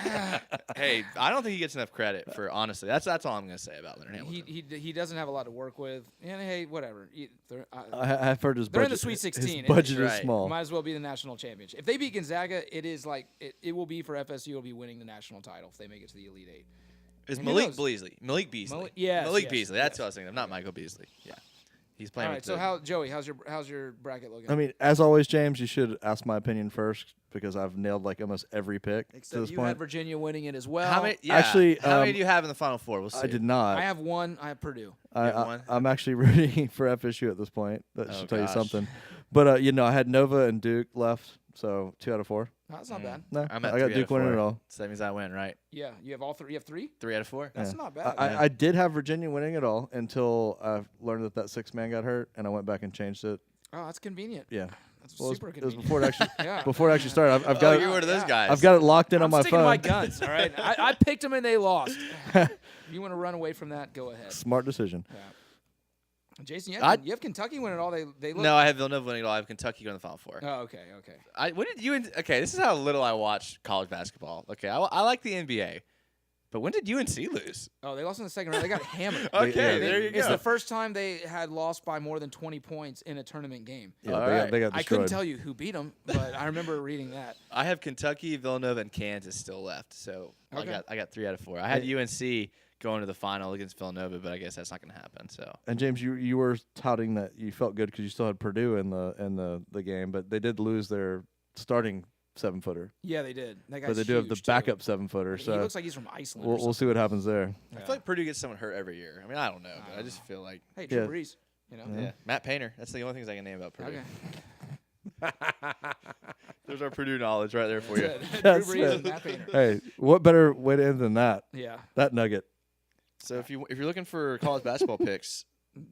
Hey, I don't think he gets enough credit for honestly. That's all I'm gonna say about Leonard Hamilton. he doesn't have a lot to work with. And hey, whatever. I've heard his They're budget. in the Sweet 16. His budget Right. is small. Might as well be the national championship. If they beat Gonzaga, it is like it will be for FSU. It'll be winning the national title if they make it to the Elite Eight. Is And who Malik knows? Beasley? Malik Beasley. Yes, Malik yes, Beasley. That's yes. what I was thinking of. Not Michael Beasley. Yeah, he's playing. All right. with So the- Joey? How's your bracket looking? I mean, as always, James, you should ask my opinion first because I've nailed like almost every pick to Except this you point. had Virginia winning it as well. How many? Yeah. Actually, how many do you have in the Final Four? We'll see. I did not. I have one. I have Purdue. have one? I'm actually rooting for FSU at this point. That Oh, should tell you gosh. something. But I had Nova and Duke left, so 2 out of 4. No, that's not bad. No, I'm at I got 3 out Duke of winning 4. it all. So that means I win, right? Yeah, you have all three. You have 3. 3 out of 4. That's Yeah. not bad. I did have Virginia winning it all until I learned that 6th man got hurt, and I went back and changed it. Oh, that's convenient. Yeah, That's well, super it was convenient. before it actually Yeah. before it actually started. I've got you're one of those yeah. guys. I've got it locked in I'm on my sticking phone. to my guns. All right, I picked them and they lost. If you want to run away from that, go ahead. Smart decision. Yeah. Jason, you I- have Kentucky winning it all. They look. No, I have Villanova winning it all. I have Kentucky going to the Final Four. Oh, okay. What did you? Okay, this is how little I watch college basketball. Okay, I like the NBA, but when did UNC lose? Oh, they lost in the second round. They got hammered. Okay, there you It's go. the first time they had lost by more than 20 points in a tournament game. Yeah, All they, right. got, they got I destroyed. couldn't tell you who beat them, but I remember reading that. I have Kentucky, Villanova, and Kansas still left. So Okay. I got 3 out of 4. I had UNC going to the final against Villanova, but I guess that's not going to happen. So And James, you were touting that you felt good because you still had Purdue in the game, but they did lose their starting 7-footer. Yeah, they did. That guy's But they do have the huge, too. backup 7-footer. He So looks like he's from Iceland. we'll see what happens there. I feel like Purdue gets someone hurt every year. I mean, I don't know, but I don't just feel like Hey, Drew Yeah. Brees. You know. yeah, Matt Painter. That's the only things I can name about Purdue. Okay. There's our Purdue knowledge right there for you. Drew That's Brees it. and Matt Painter. Hey, what better way to end than that? Yeah. That nugget. So if you're looking for college basketball picks,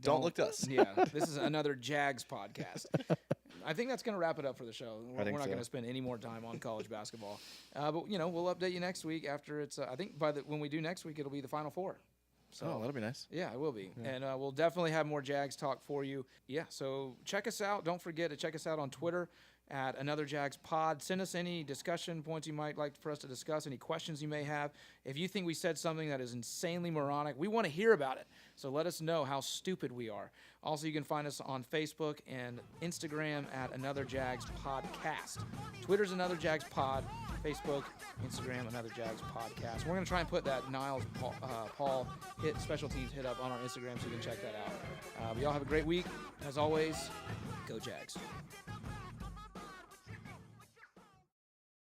don't look to us. Yeah, this is another Jags podcast. I think that's going to wrap it up for the show. We're not going to spend any more time on college basketball. But, we'll update you next week after it's I think when we do next week, it'll be the Final Four. So, that'll be nice. Yeah, it will be. Yeah. And we'll definitely have more Jags talk for you. Yeah, so check us out. Don't forget to check us out on Twitter at Another Jags Pod. Send us any discussion points you might like for us to discuss, any questions you may have. If you think we said something that is insanely moronic, we want to hear about it. So let us know how stupid we are. Also, you can find us on Facebook and Instagram at Another Jags Podcast. Twitter's Another Jags Pod. Facebook, Instagram, Another Jags Podcast. We're going to try and put that Niles Paul special teams hit up on our Instagram so you can check that out. But y'all have a great week. As always, go Jags.